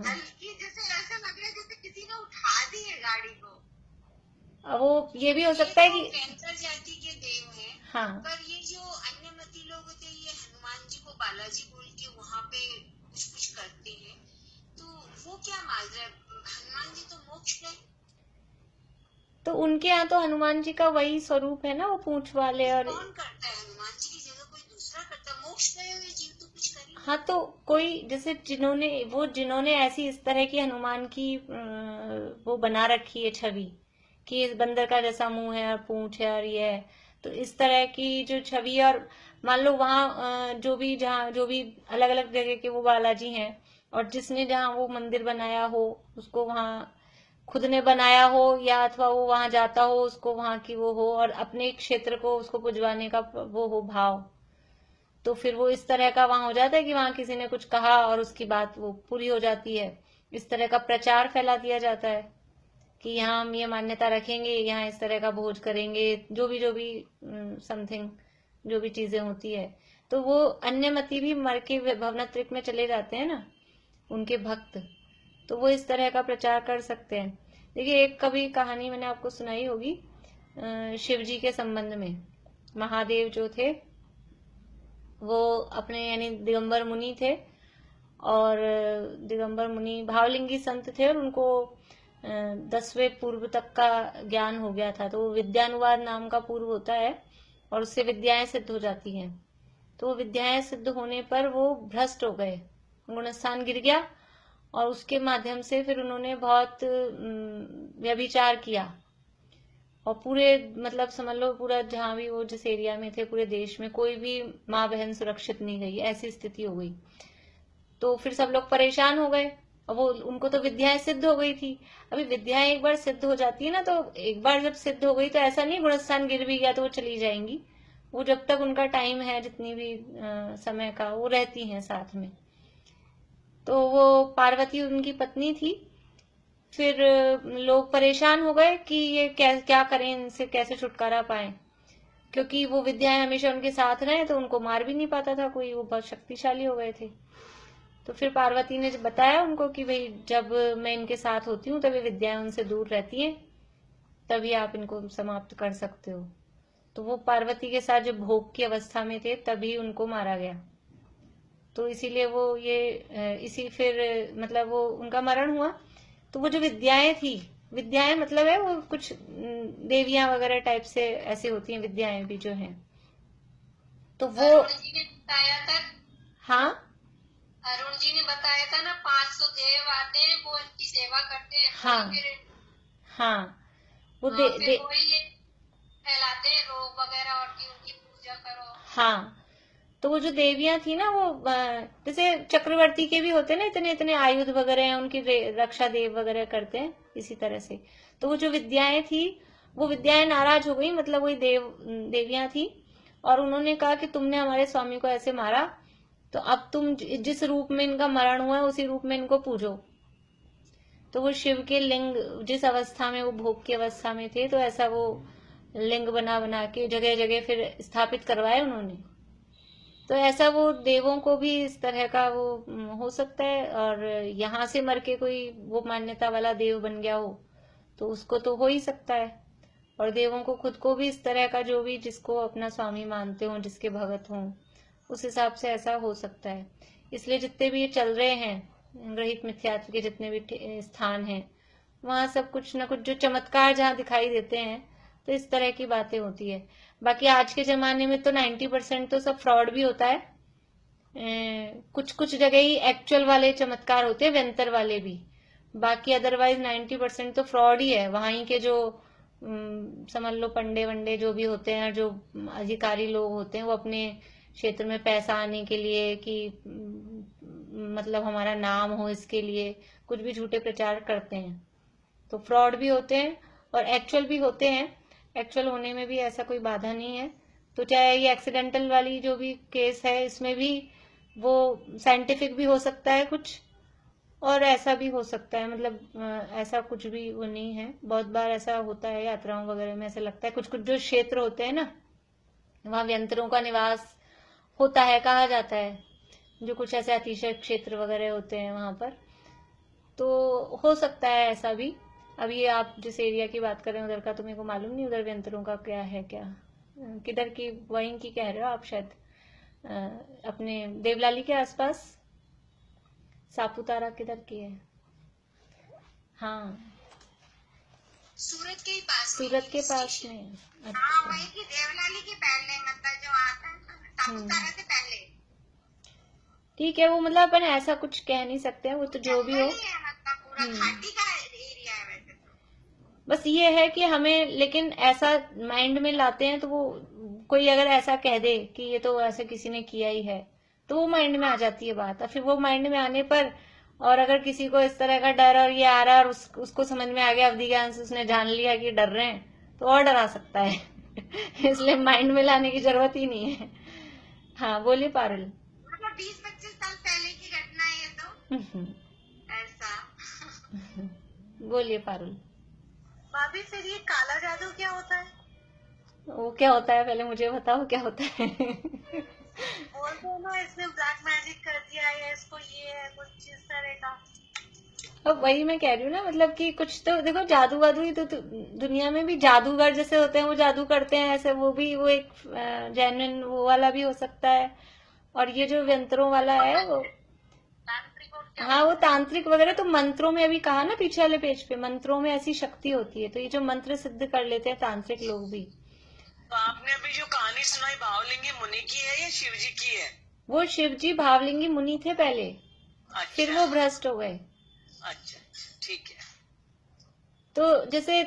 हल्की, जैसे ऐसा लग रहा है जैसे किसी ने उठा दी है गाड़ी को। वो ये भी हो सकता है कि कैंसर जाति के देव हैं, हाँ, पर ये जो अन्य मती लोग होते हैं, ये हनुमान जी को बालाजी बोल के वहाँ पे कुछ करते हैं, तो वो क्या मान रहे, हनुमान जी तो मोक्ष है, तो उनके यहाँ तो हनुमान जी का वही स्वरूप है ना, वो पूंछ वाले, और कौन करता है, हनुमान जी की जगह कोई दूसरा करता है, मोक्ष गए हुए जीव तो कुछ कर ही नहीं। हाँ, तो कोई जैसे जिन्होंने ऐसी इस तरह की हनुमान की वो बना रखी है छवि कि इस बंदर का जैसा मुंह है और पूंछ है और ये है, तो इस तरह की जो छवि है, और मान लो वहाँ जो भी अलग अलग जगह के वो बालाजी हैं, और जिसने जहाँ वो मंदिर बनाया हो उसको वहाँ खुद ने बनाया हो, या अथवा वो वहां जाता हो उसको वहां की वो हो, और अपने क्षेत्र को उसको पुजवाने का वो हो भाव, तो फिर वो इस तरह का वहां हो जाता है कि वहां किसी ने कुछ कहा और उसकी बात वो पूरी हो जाती है। इस तरह का प्रचार फैला दिया जाता है कि यहाँ हम ये मान्यता रखेंगे, यहाँ इस तरह का भोज करेंगे, जो भी समथिंग जो भी चीजें होती है। तो वो अन्यमति भी मर के भवनात्रिक में चले जाते हैं ना उनके भक्त, तो वो इस तरह का प्रचार कर सकते हैं। देखिए, एक कभी कहानी मैंने आपको सुनाई होगी शिव जी के संबंध में। महादेव जो थे वो अपने यानी दिगंबर मुनि थे, और दिगंबर मुनि भावलिंगी संत थे, और उनको 10वें पूर्व तक का ज्ञान हो गया था। तो वो विद्यानुवाद नाम का पूर्व होता है, और उससे विद्याएं सिद्ध हो जाती हैं। तो वो विद्याएं सिद्ध होने पर वो भ्रष्ट हो गए, उनका स्थान गिर गया, और उसके माध्यम से फिर उन्होंने बहुत व्यभिचार किया, और पूरे मतलब समझ लो पूरा जहां भी वो जिस एरिया में थे पूरे देश में कोई भी माँ बहन सुरक्षित नहीं गई, ऐसी स्थिति हो गई। तो फिर सब लोग परेशान हो गए, और वो उनको तो विद्याएं सिद्ध हो गई थी। अभी विद्याएं एक बार सिद्ध हो जाती है ना, तो एक बार जब सिद्ध हो गई तो ऐसा नहीं गुणस्थान गिर भी गया तो वो चली जाएंगी, वो जब तक उनका टाइम है जितनी भी समय का वो रहती हैं साथ में। तो वो पार्वती उनकी पत्नी थी। फिर लोग परेशान हो गए कि ये क्या करें, इनसे कैसे छुटकारा पाए, क्योंकि वो विद्याएं हमेशा उनके साथ रहे तो उनको मार भी नहीं पाता था कोई, वो बहुत शक्तिशाली हो गए थे। तो फिर पार्वती ने बताया उनको कि भाई जब मैं इनके साथ होती हूँ तभी विद्याएं उनसे दूर रहती हैं, तभी आप इनको समाप्त कर सकते हो। तो वो पार्वती के साथ जब भोग की अवस्था में थे तभी उनको मारा गया। तो इसीलिए वो ये इसी फिर मतलब वो उनका मरण हुआ। तो वो जो विद्याएं थी, विद्याएं मतलब है वो कुछ देवियां वगैरह टाइप से ऐसी होती हैं विद्याएं भी जो हैं, तो वो अरुण जी ने बताया था। हाँ, अरुण जी ने बताया था ना 500 देव आते हैं, वो इनकी सेवा करते हैं। हाँ, फिर हाँ, वो फिर वही ये फैलाते हैं रोग वगैरह, और की उनकी पूजा करो। हाँ, तो वो जो देवियां थी ना वो जैसे चक्रवर्ती के भी होते हैं ना, इतने इतने आयुध वगैरह हैं उनकी, रक्षा देव वगैरह करते हैं इसी तरह से। तो वो जो विद्याएं थी वो विद्याएं नाराज हो गई, मतलब वही देवियां थी, और उन्होंने कहा कि तुमने हमारे स्वामी को ऐसे मारा, तो अब तुम जिस रूप में इनका मरण हुआ है उसी रूप में इनको पूजो। तो वो शिव के लिंग जिस अवस्था में वो भोग की अवस्था में थे, तो ऐसा वो लिंग बना बना के जगह जगह फिर स्थापित करवाए उन्होंने। तो ऐसा वो देवों को भी इस तरह का वो हो सकता है, और यहाँ से मर के कोई वो मान्यता वाला देव बन गया हो तो उसको तो हो ही सकता है। और देवों को खुद को भी इस तरह का जो भी जिसको अपना स्वामी मानते हो, जिसके भगत हों, उस हिसाब से ऐसा हो सकता है। इसलिए जितने भी ये चल रहे हैं ग्रहित मिथ्यात्व के जितने भी स्थान हैं, वहां सब कुछ ना कुछ जो चमत्कार जहाँ दिखाई देते हैं तो इस तरह की बातें होती है। बाकी आज के जमाने में तो 90% तो सब फ्रॉड भी होता है। कुछ कुछ जगह ही एक्चुअल वाले चमत्कार होते हैं, व्यंतर वाले भी। बाकी अदरवाइज 90% तो फ्रॉड ही है। वहां के जो समझ लो पंडे वंडे जो भी होते हैं, जो अधिकारी लोग होते हैं, वो अपने क्षेत्र में पैसा आने के लिए कि मतलब हमारा नाम हो इसके लिए कुछ भी झूठे प्रचार करते हैं। तो फ्रॉड भी होते हैं और एक्चुअल भी होते हैं। एक्चुअल होने में भी ऐसा कोई बाधा नहीं है। तो चाहे ये एक्सीडेंटल वाली जो भी केस है इसमें भी वो साइंटिफिक भी हो सकता है कुछ, और ऐसा भी हो सकता है, मतलब ऐसा कुछ भी वो नहीं है। बहुत बार ऐसा होता है यात्राओं वगैरह में, ऐसा लगता है कुछ कुछ जो क्षेत्र होते हैं ना वहाँ व्यंतरों का निवास होता है, कहा जाता है, जो कुछ ऐसे अतिशय क्षेत्र वगैरह होते हैं वहां पर, तो हो सकता है ऐसा भी। अभी आप जिस एरिया की बात कर रहे हैं उधर का तो मेरे को मालूम नहीं, उधर व्यंतरों का क्या है क्या, किधर की वहीं की कह रहे हो आप शायद, अपने देवलाली के आसपास, सापुतारा किधर की है? हाँ, सूरत के ही पास, सूरत के पास में। हाँ अच्छा, वही की देवलाली के पहले, मतलब जो आता है सापुतारा से पहले। ठीक है, वो मतलब अपन ऐसा कुछ कह नहीं सकते हैं, वो तो जो भी हो। जंगल ही है, मतलब पूरा घाटी का एरिया है वैसे तो। बस ये है कि हमें लेकिन ऐसा माइंड में लाते हैं, तो वो कोई अगर ऐसा कह दे कि ये तो ऐसे किसी ने किया ही है, तो वो माइंड में आ जाती है बात। और फिर वो माइंड में आने पर, और अगर किसी को इस तरह का डर और ये आ रहा है और उसको समझ में आ गया अवधि ज्ञान से, उसने जान लिया कि डर रहे हैं, तो और डरा सकता है। इसलिए माइंड में लाने की जरूरत ही नहीं है। हाँ बोलिए पारुल। मतलब 20-25 साल पहले की घटना है ये तो, ऐसा। बोलिए पारुल। भाभी फिर ये काला जादू क्या होता है? वो क्या होता है, पहले मुझे बताओ क्या होता है। बोलते हैं ना इसने ब्लैक मैजिक कर दिया है, इसको ये है कुछ इस तरह का। अब वही मैं कह रही हूँ ना, मतलब कि कुछ तो देखो, जादू वादू ही तो दुनिया में भी जादूगर जैसे होते हैं, वो जादू करते हैं ऐसे, वो भी वो एक जेन्युइन वो वाला भी हो सकता है। और ये जो यंत्रों वाला है वो, तांत्रिक और क्या? हाँ वो तांत्रिक वगैरह तो मंत्रों में, अभी कहा ना पीछे वाले पेज पे, मंत्रों में ऐसी शक्ति होती है, तो ये जो मंत्र सिद्ध कर लेते हैं तांत्रिक लोग भी। तो आपने अभी जो कहानी सुनाई भावलिंगी मुनि की है या शिव जी की है? वो शिव जी भावलिंगी मुनि थे पहले, फिर वो भ्रष्ट हो गए। अच्छा, ठीक है। तो जैसे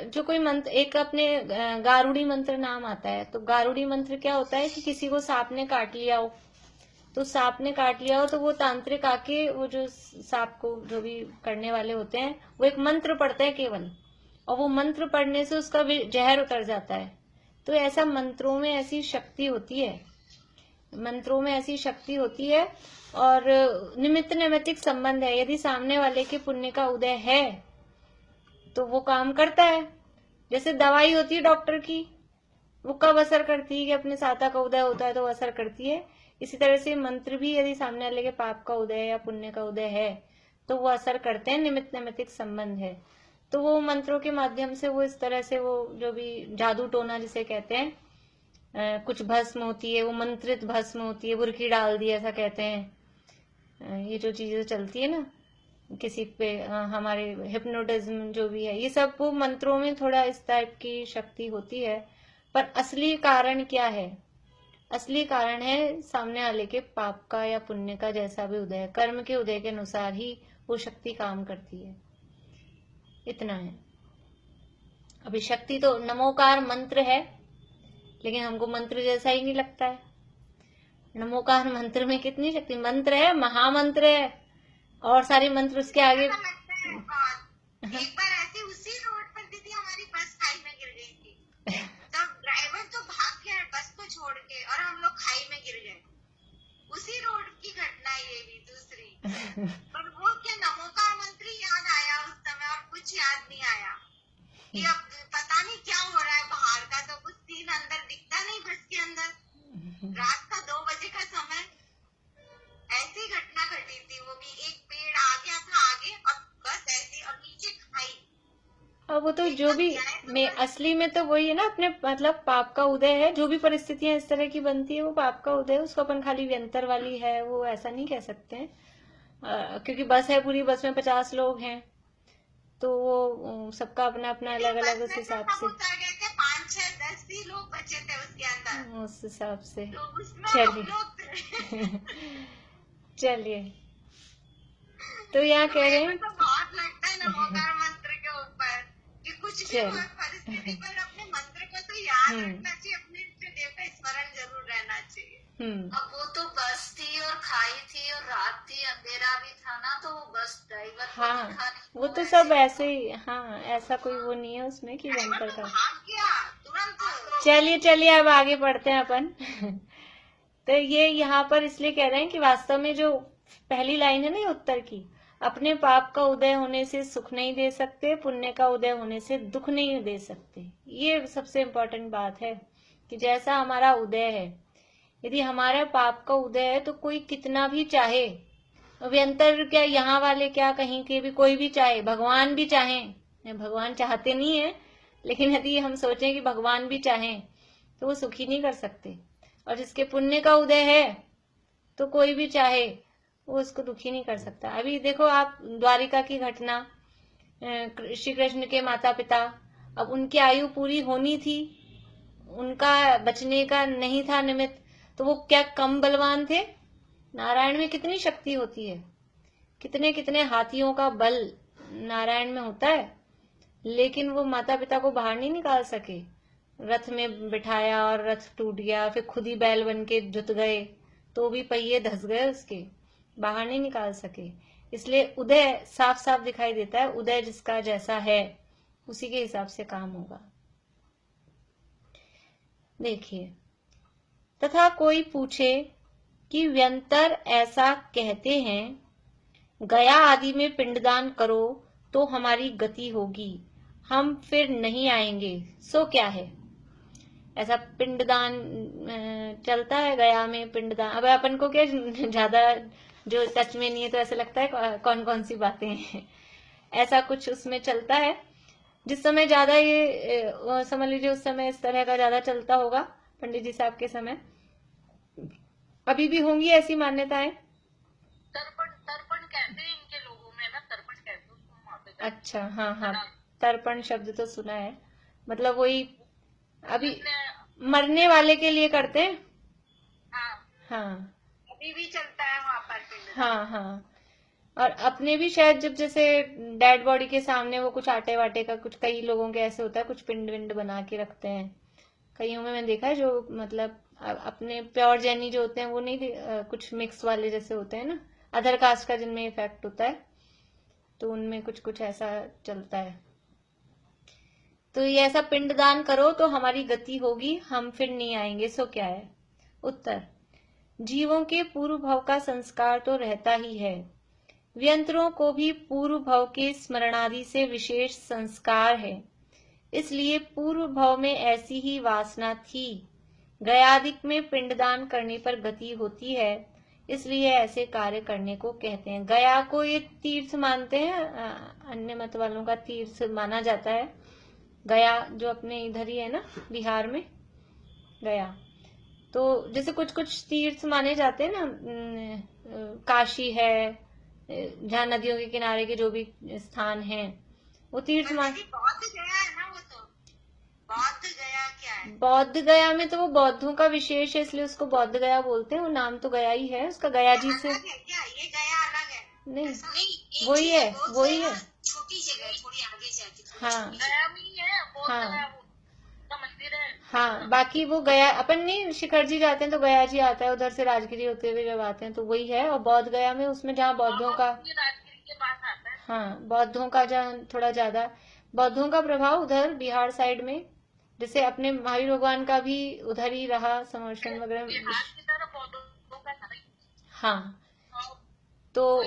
जो कोई मंत्र, एक अपने गारुड़ी मंत्र नाम आता है, तो गारुड़ी मंत्र क्या होता है कि किसी को सांप ने काट लिया हो, तो सांप ने काट लिया हो तो वो तांत्रिक आके वो जो सांप को जो भी करने वाले होते हैं, वो एक मंत्र पढ़ते हैं केवल, और वो मंत्र पढ़ने से उसका जहर उतर जाता है। तो ऐसा मंत्रों में ऐसी शक्ति होती है, मंत्रों में ऐसी शक्ति होती है। और निमित्त नैमित्तिक संबंध है, यदि सामने वाले के पुण्य का उदय है तो वो काम करता है। जैसे दवाई होती है डॉक्टर की, वो कब असर करती है कि अपने साता का उदय होता है तो असर करती है। इसी तरह से मंत्र भी यदि सामने वाले के पाप का उदय या पुण्य का उदय है तो वो असर करते हैं, निमित्त नैमित्तिक संबंध है। तो वो मंत्रों के माध्यम से वो इस तरह से वो जो भी जादू टोना जिसे कहते हैं, कुछ भस्म होती है, वो मंत्रित भस्म होती है, बुरकी डाल दी ऐसा कहते हैं। ये जो चीजें चलती है ना किसी पे, हमारे हिप्नोटिज्म जो भी है, ये सब वो मंत्रों में थोड़ा इस टाइप की शक्ति होती है। पर असली कारण क्या है? असली कारण है सामने वाले के पाप का या पुण्य का, जैसा भी उदय, कर्म के उदय के अनुसार ही वो शक्ति काम करती है। इतना है। अभी शक्ति तो नमोकार मंत्र है, लेकिन हमको मंत्र जैसा ही नहीं लगता है। नमोकार मंत्र में कितनी शक्ति, मंत्र है, महामंत्र है, और सारे मंत्र उसके आगे। एक बार ऐसे उसी रोड पर दीदी हमारी बस खाई में गिर गई थी, तब ड्राइवर तो भाग गया बस को छोड़ के और हम लोग खाई में गिर गए। उसी रोड की घटना ये भी दूसरी। पर वो क्या नमोकार मंत्र याद आया उस समय, और कुछ याद नहीं आया कि अब पता नहीं क्या हो रहा है बाहर का, तो कुछ सीन अंदर दिखता नहीं बस के अंदर। रात का 2 बजे का समय, ऐसी घटना घटी थी। वो भी एक पेड़ आ गया था आगे और बस ऐसी, और नीचे खाई। अब वो तो जो भी में असली में तो वही है ना, अपने मतलब पाप का उदय है। जो भी परिस्थितियां इस तरह की बनती है वो पाप का उदय है, उसको अपन खाली व्यंतर वाली है वो ऐसा नहीं कह सकते हैं। क्योंकि बस है पूरी, बस में 50 लोग हैं, तो वो सबका अपना अपना अलग अलग उस हिसाब से, 5, 6, 10 ही लोग बचे थे उसके अंदर, उस हिसाब से। तो उसमें चलिए चलिए, तो यहाँ कह रहे हैं तो बहुत लगता है नमोकार मंत्र के ऊपर कि कुछ भी हो परिस्थिति पर अपने मंत्र को तो याद रखना चाहिए, अपने देव का स्मरण जरूर रहना चाहिए। अब वो तो बस थी और खाई थी और रात थी, अंधेरा भी था ना, तो बस ड्राइवर हाँ वो तो सब ऐसे ही, हाँ ऐसा कोई वो नहीं है उसमें कि व्यंतर का। चलिए चलिए अब आगे बढ़ते हैं अपन। तो ये यहाँ पर इसलिए कह रहे हैं कि वास्तव में जो पहली लाइन है ना ये उत्तर की, अपने पाप का उदय होने से सुख नहीं दे सकते, पुण्य का उदय होने से दुख नहीं दे सकते। ये सबसे इम्पोर्टेंट बात है कि जैसा हमारा उदय है, यदि हमारे पाप का उदय है तो कोई कितना भी चाहे, व्यंतर क्या, यहाँ वाले क्या, कहीं के भी कोई भी चाहे, भगवान भी चाहें, भगवान चाहते नहीं है, लेकिन यदि हम सोचें कि भगवान भी चाहें तो वो सुखी नहीं कर सकते। और जिसके पुण्य का उदय है तो कोई भी चाहे वो उसको दुखी नहीं कर सकता। अभी देखो आप द्वारिका की घटना, श्री कृष्ण के माता पिता, अब उनकी आयु पूरी होनी थी, उनका बचने का नहीं था निमित्त, तो वो क्या कम बलवान थे? नारायण में कितनी शक्ति होती है, कितने कितने हाथियों का बल नारायण में होता है, लेकिन वो माता पिता को बाहर नहीं निकाल सके। रथ में बिठाया और रथ टूट गया, फिर खुद ही बैल बन के जुत गए, तो भी पहिए धस गए उसके, बाहर नहीं निकाल सके। इसलिए उदय साफ साफ दिखाई देता है, उदय जिसका जैसा है उसी के हिसाब से काम होगा। देखिए, तथा कोई पूछे कि व्यंतर ऐसा कहते हैं, गया आदि में पिंडदान करो तो हमारी गति होगी, हम फिर नहीं आएंगे, सो क्या है। ऐसा पिंडदान चलता है गया में पिंडदान। अब अपन को क्या ज्यादा जो टच में नहीं है तो ऐसा लगता है कौन कौन सी बातें हैं, ऐसा कुछ उसमें चलता है। जिस समय ज्यादा ये समझ लीजिए उस समय इस तरह का ज्यादा चलता होगा पंडित जी साहब के समय। अभी भी होंगी ऐसी मान्यताएं। तर्पण तर्पण कहते हैं इनके लोगों में ना, तर्पण कहते हैं। अच्छा, हाँ हाँ, तर्पण शब्द तो सुना है, मतलब वही अभी मरने वाले के लिए करते हैं। हाँ, अभी भी चलता है वहाँ पर। हाँ हाँ, और अपने भी शायद जब जैसे डेड बॉडी के सामने वो कुछ आटे वाटे का कुछ, कई लोगों के ऐसे होता है, कुछ पिंड विंड बना के रखते हैं। कईयों में मैंने देखा है जो मतलब अपने प्योर जैनी जो होते हैं वो नहीं, कुछ मिक्स वाले जैसे होते हैं ना, अदर कास्ट का जिनमें इफेक्ट होता है, तो उनमें कुछ कुछ ऐसा चलता है। तो ये ऐसा पिंडदान करो तो हमारी गति होगी, हम फिर नहीं आएंगे, सो क्या है। उत्तर, जीवों के पूर्व भव का संस्कार तो रहता ही है, व्यंतरों को भी पूर्व भव के स्मरणादि से विशेष संस्कार है, इसलिए पूर्व भव में ऐसी ही वासना थी, गयादिक में पिंडदान करने पर गति होती है, इसलिए ऐसे कार्य करने को कहते हैं। गया को ये तीर्थ मानते हैं, अन्य मत वालों का तीर्थ माना जाता है। गया जो अपने इधर ही है ना, बिहार में गया, तो जैसे कुछ कुछ तीर्थ माने जाते हैं ना, काशी है, जहाँ नदियों के किनारे के जो भी स्थान हैं वो तीर्थ मान। बौद्ध गया है ना, वो तो बौद्ध गया क्या है। बौद्ध गया में तो वो बौद्धों का विशेष है, इसलिए उसको बौद्ध गया बोलते हैं। वो नाम तो गया ही है उसका, गया जी से। क्या ये गया अलग है? नहीं, वही है, वही है, छोटी जगह थोड़ी आगे जाके। हाँ, गया में ही है, हाँ का मंदिर है। हाँ, बाकी वो गया अपन नहीं, शिखर जी जाते हैं तो गया जी आता है, उधर से राजगिरी होते हुए जब आते हैं तो वही है। और बौद्ध गया में उसमें जहाँ बौद्धों का, राजगिरी के पास आता है। हाँ, बौद्धों का जहाँ थोड़ा ज्यादा बौद्धों का प्रभाव उधर बिहार साइड में, जैसे अपने महावीर भगवान का भी उधर ही रहा, समर्शन वगैरह। हाँ, तो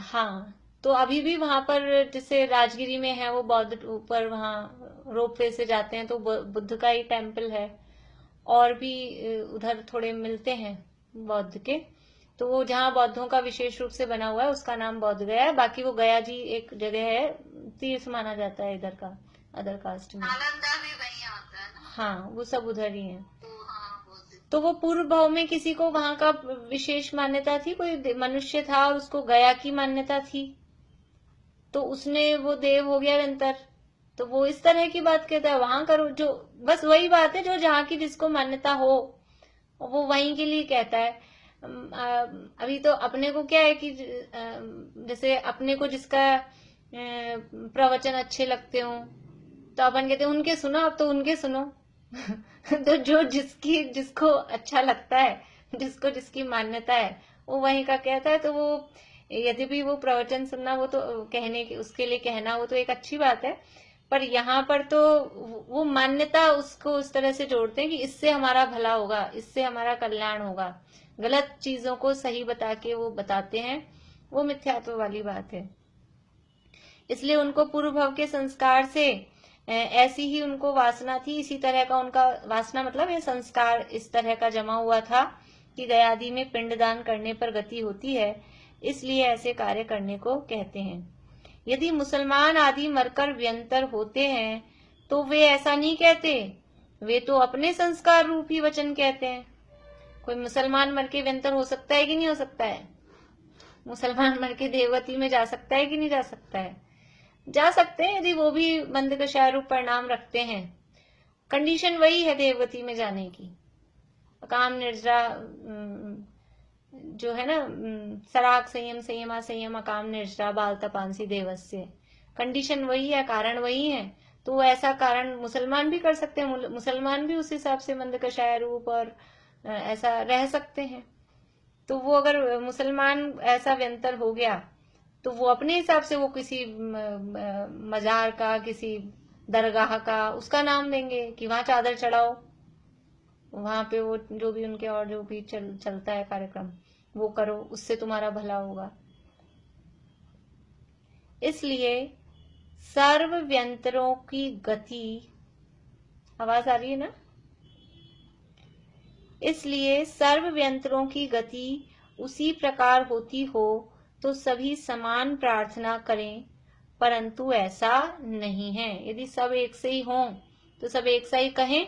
हाँ, तो अभी भी वहां पर जैसे राजगिरी में है वो बौद्ध, ऊपर वहाँ रोपवे से जाते हैं तो बुद्ध का ही टेम्पल है, और भी उधर थोड़े मिलते हैं बौद्ध के। तो वो जहाँ बौद्धों का विशेष रूप से बना हुआ है उसका नाम बौद्ध गया है। बाकी वो गया जी एक जगह है, तीर्थ माना जाता है इधर का, अदर कास्ट में। नालंदा भी वहीं आता है ना? हाँ, वो सब उधर ही है। तो वो पूर्व भाव में किसी को वहां का विशेष मान्यता थी, कोई मनुष्य था और उसको गया की मान्यता थी, तो उसने वो देव हो गया व्यंतर, तो वो इस तरह की बात कहता है वहां करो, जो बस वही बात है जो जहाँ की जिसको मान्यता हो वो वहीं के लिए कहता है। अभी तो अपने को क्या है कि जैसे अपने को जिसका प्रवचन अच्छे लगते हो तो अपन कहते हैं उनके सुनो, अब तो उनके सुनो। तो जो जिसको अच्छा लगता है, जिसको जिसकी मान्यता है वो वहीं का कहता है। तो वो यद्यपि वो प्रवचन सुनना वो तो कहने के उसके लिए कहना वो तो एक अच्छी बात है, पर यहाँ पर तो वो मान्यता उसको उस तरह से जोड़ते हैं कि इससे हमारा भला होगा, इससे हमारा कल्याण होगा। गलत चीजों को सही बता के वो बताते हैं, वो मिथ्यात्व वाली बात है। इसलिए उनको पूर्व भव के संस्कार से ऐसी ही उनको वासना थी, इसी तरह का उनका वासना मतलब ये संस्कार इस तरह का जमा हुआ था कि गयादि में पिंडदान करने पर गति होती है, इसलिए ऐसे कार्य करने को कहते हैं। यदि मुसलमान आदि मरकर व्यंतर होते हैं तो वे ऐसा नहीं कहते, वे तो अपने संस्कार रूपी वचन कहते हैं। कोई मुसलमान मर के व्यंतर हो सकता है कि नहीं हो सकता है? मुसलमान मर के देवगति में जा सकता है कि नहीं जा सकता है? जा सकते हैं, यदि वो भी बंद कशाय रूप परिणाम रखते हैं। कंडीशन वही है देवगति में जाने की, काम निर्जरा जो है ना, सराग संयम संयमा संयम काम निर्जरा बाल तपांसी देवस्य, कंडीशन वही है, कारण वही है। तो ऐसा कारण मुसलमान भी कर सकते हैं, मुसलमान भी उस हिसाब से मंद कषाय रूप और ऐसा रह सकते हैं। तो वो अगर मुसलमान ऐसा व्यंतर हो गया तो वो अपने हिसाब से वो किसी मजार का, किसी दरगाह का उसका नाम देंगे कि वहां चादर चढ़ाओ, वहां पे वो जो भी उनके और जो भी चलता है कार्यक्रम वो करो, उससे तुम्हारा भला होगा। इसलिए सर्व व्यंतरों की गति, आवाज आ रही है ना? इसलिए सर्व व्यंतरों की गति उसी प्रकार होती हो तो सभी समान प्रार्थना करें, परंतु ऐसा नहीं है। यदि सब एक से ही हों तो सब एक सा ही कहें।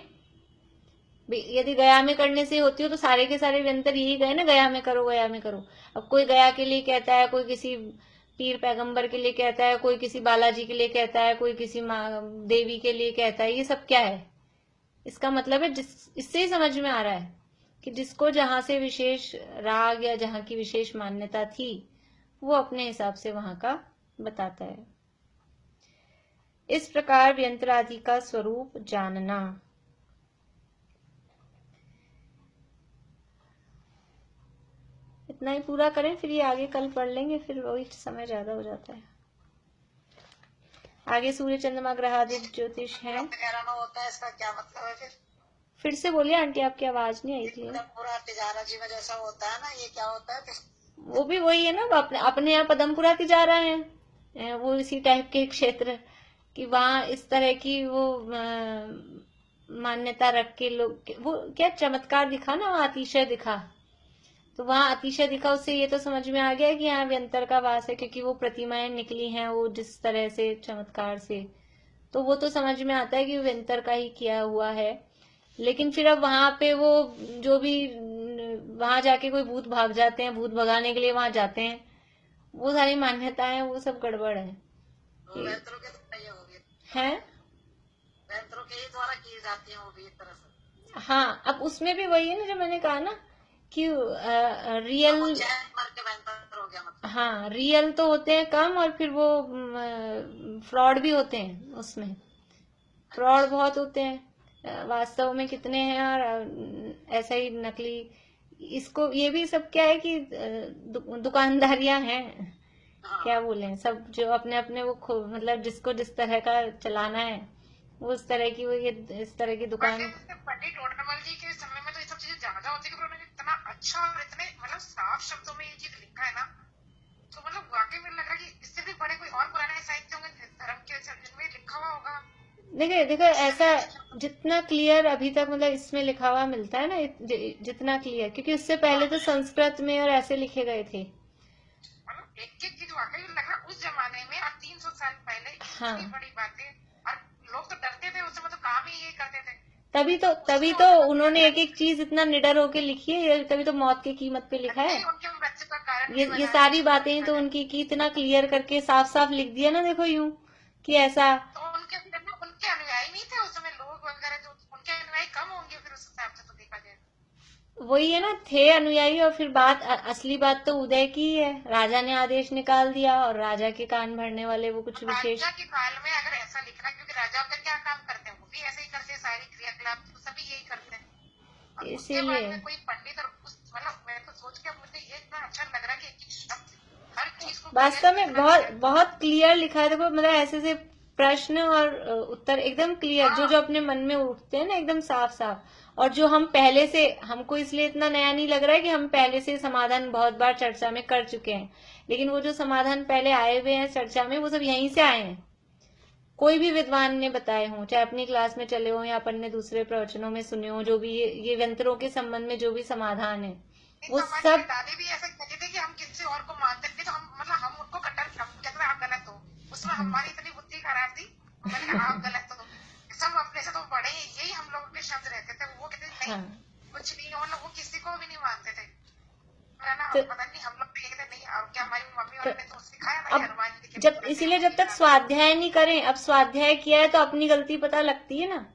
यदि गया में करने से होती हो तो सारे के सारे व्यंतर यही गए ना, गया में करो, गया में करो। अब कोई गया के लिए कहता है, कोई किसी पीर पैगंबर के लिए कहता है, कोई किसी बालाजी के लिए कहता है, कोई किसी देवी के लिए कहता है। ये सब क्या है? इसका मतलब है इससे ही समझ में आ रहा है कि जिसको जहां से विशेष राग या जहां की विशेष मान्यता थी वो अपने हिसाब से वहां का बताता है। इस प्रकार व्यंतरादि का स्वरूप जानना। इतना ही पूरा करें, फिर ये आगे कल पढ़ लेंगे, फिर वही समय ज्यादा हो जाता है। आगे सूर्य चंद्रमा ग्रहादि ज्योतिष है। होता है, इसका क्या मतलब है? फिर से बोलिए आंटी, आपकी आवाज नहीं आई थी। पूरा तिजारा जीवन जैसा होता है ना, ये क्या होता है? वो भी वही है ना, अपने यहाँ पदमपुरा तिजारा है, वो इसी टाइप के क्षेत्र कि वहां इस तरह की वो मान्यता रख के लोग, वो क्या चमत्कार दिखा ना, वहां अतिशय दिखा, तो वहां अतिशय दिखा, उससे ये तो समझ में आ गया कि यहाँ व्यंतर का वास है, क्योंकि वो प्रतिमाएं निकली हैं वो जिस तरह से चमत्कार से, तो वो तो समझ में आता है कि व्यंतर का ही किया हुआ है। लेकिन फिर अब वहां पे वो जो भी वहां जाके कोई भूत भाग जाते हैं, भूत भगाने के लिए वहां जाते हैं, वो सारी मान्यताएं वो सब गड़बड़ है। के ही द्वारा की जाती है वो भी एक तरह से। हाँ, अब उसमें भी वही है ना जो मैंने कहा ना कि रियल, हाँ रियल तो होते हैं कम, और फिर वो फ्रॉड भी होते हैं, उसमें फ्रॉड बहुत होते हैं, वास्तव में कितने हैं, और ऐसा ही नकली। इसको ये भी सब क्या है कि दुकानदारियां हैं, क्या बोले, सब जो अपने अपने वो मतलब जिसको जिस तरह का चलाना है वो उस तरह की, वो ये इस तरह की दुकान। पंडित टोडरमल जी के समय में तो ये सब चीजें ज्यादा होती है, उन्होंने इतना अच्छा और इतने मतलब साफ शब्दों में ये चीज लिखा है ना, तो मतलब वाकई में लग रहा है कि इससे भी बड़े कोई और पुराने साहित्य होंगे धर्म के जिनमें लिखा हुआ होगा। देखो ऐसा जितना क्लियर अभी तक मतलब इसमें लिखा हुआ मिलता है ना, जितना क्लियर, क्योंकि उससे पहले तो संस्कृत में और ऐसे लिखे गए थे। एक एक चीज वाकई लग रहा उस जमाने में, और 300 साल पहले इतनी बड़ी बातें, और लोग तो डरते थे उस समय, तो काम ही ये करते थे। तभी तो उन्होंने एक एक चीज इतना निडर होके लिखी है, तभी तो मौत की कीमत पे लिखा है। ये सारी बातें तो उनकी की इतना क्लियर करके साफ साफ लिख दिया ना, देखो यूं कि ऐसा। तो उनके अनुयायी नहीं थे उस समय लोग वगैरह, जो उनके अनुयायी कम होंगे फिर उस हिसाब से तो देखा जाए। वही है ना, थे अनुयायी, और फिर असली बात तो उदय की है, राजा ने आदेश निकाल दिया और राजा के कान भरने वाले वो कुछ विशेष। राजा के काल में अगर ऐसा लिखना, क्योंकि राजा का क्या काम करते हैं, वो भी ऐसे ही करते हैं, सारी क्रियाकलाप तो सभी यही करते हैं। इसीलिए कोई पंडित, और मतलब मैं तो सोच के मुझे ये इतना अच्छा लग रहा है कि हर चीज को वास्तव में बहुत क्लियर लिखा है। देखो मतलब ऐसे प्रश्न और उत्तर एकदम क्लियर, जो अपने मन में उठते हैं ना एकदम साफ साफ, और जो हम पहले से, हमको इसलिए इतना नया नहीं लग रहा है कि हम पहले से समाधान बहुत बार चर्चा में कर चुके हैं, लेकिन वो जो समाधान पहले आए हुए हैं चर्चा में, वो सब यहीं से आए हैं, कोई भी विद्वान ने बताए हों, चाहे अपनी क्लास में चले हो या अपन ने दूसरे प्रवचनों में सुने हो, जो भी ये व्यंतरों के संबंध में जो भी समाधान है वो सब। दादी भी ऐसा कहते थे कि हम किसी और को मानते थे तो हम उनको कट्टर, आप गलत हो, उसमें हमारी इतनी बुद्धि खराब थी, आप गलत हो, सब अपने से तो बड़े, यही हम लोगों के शब्द रहते थे। वो कहते थे नहीं, कुछ नहीं, वो किसी को भी नहीं मानते थे, पता नहीं हम लोग कहते नहीं, और क्या हमारी मम्मी और ने तो सिखाया ना हनुमान जी के। जब इसीलिए जब तक स्वाध्याय नहीं करें, अब स्वाध्याय किया है तो अपनी गलती पता लगती है ना,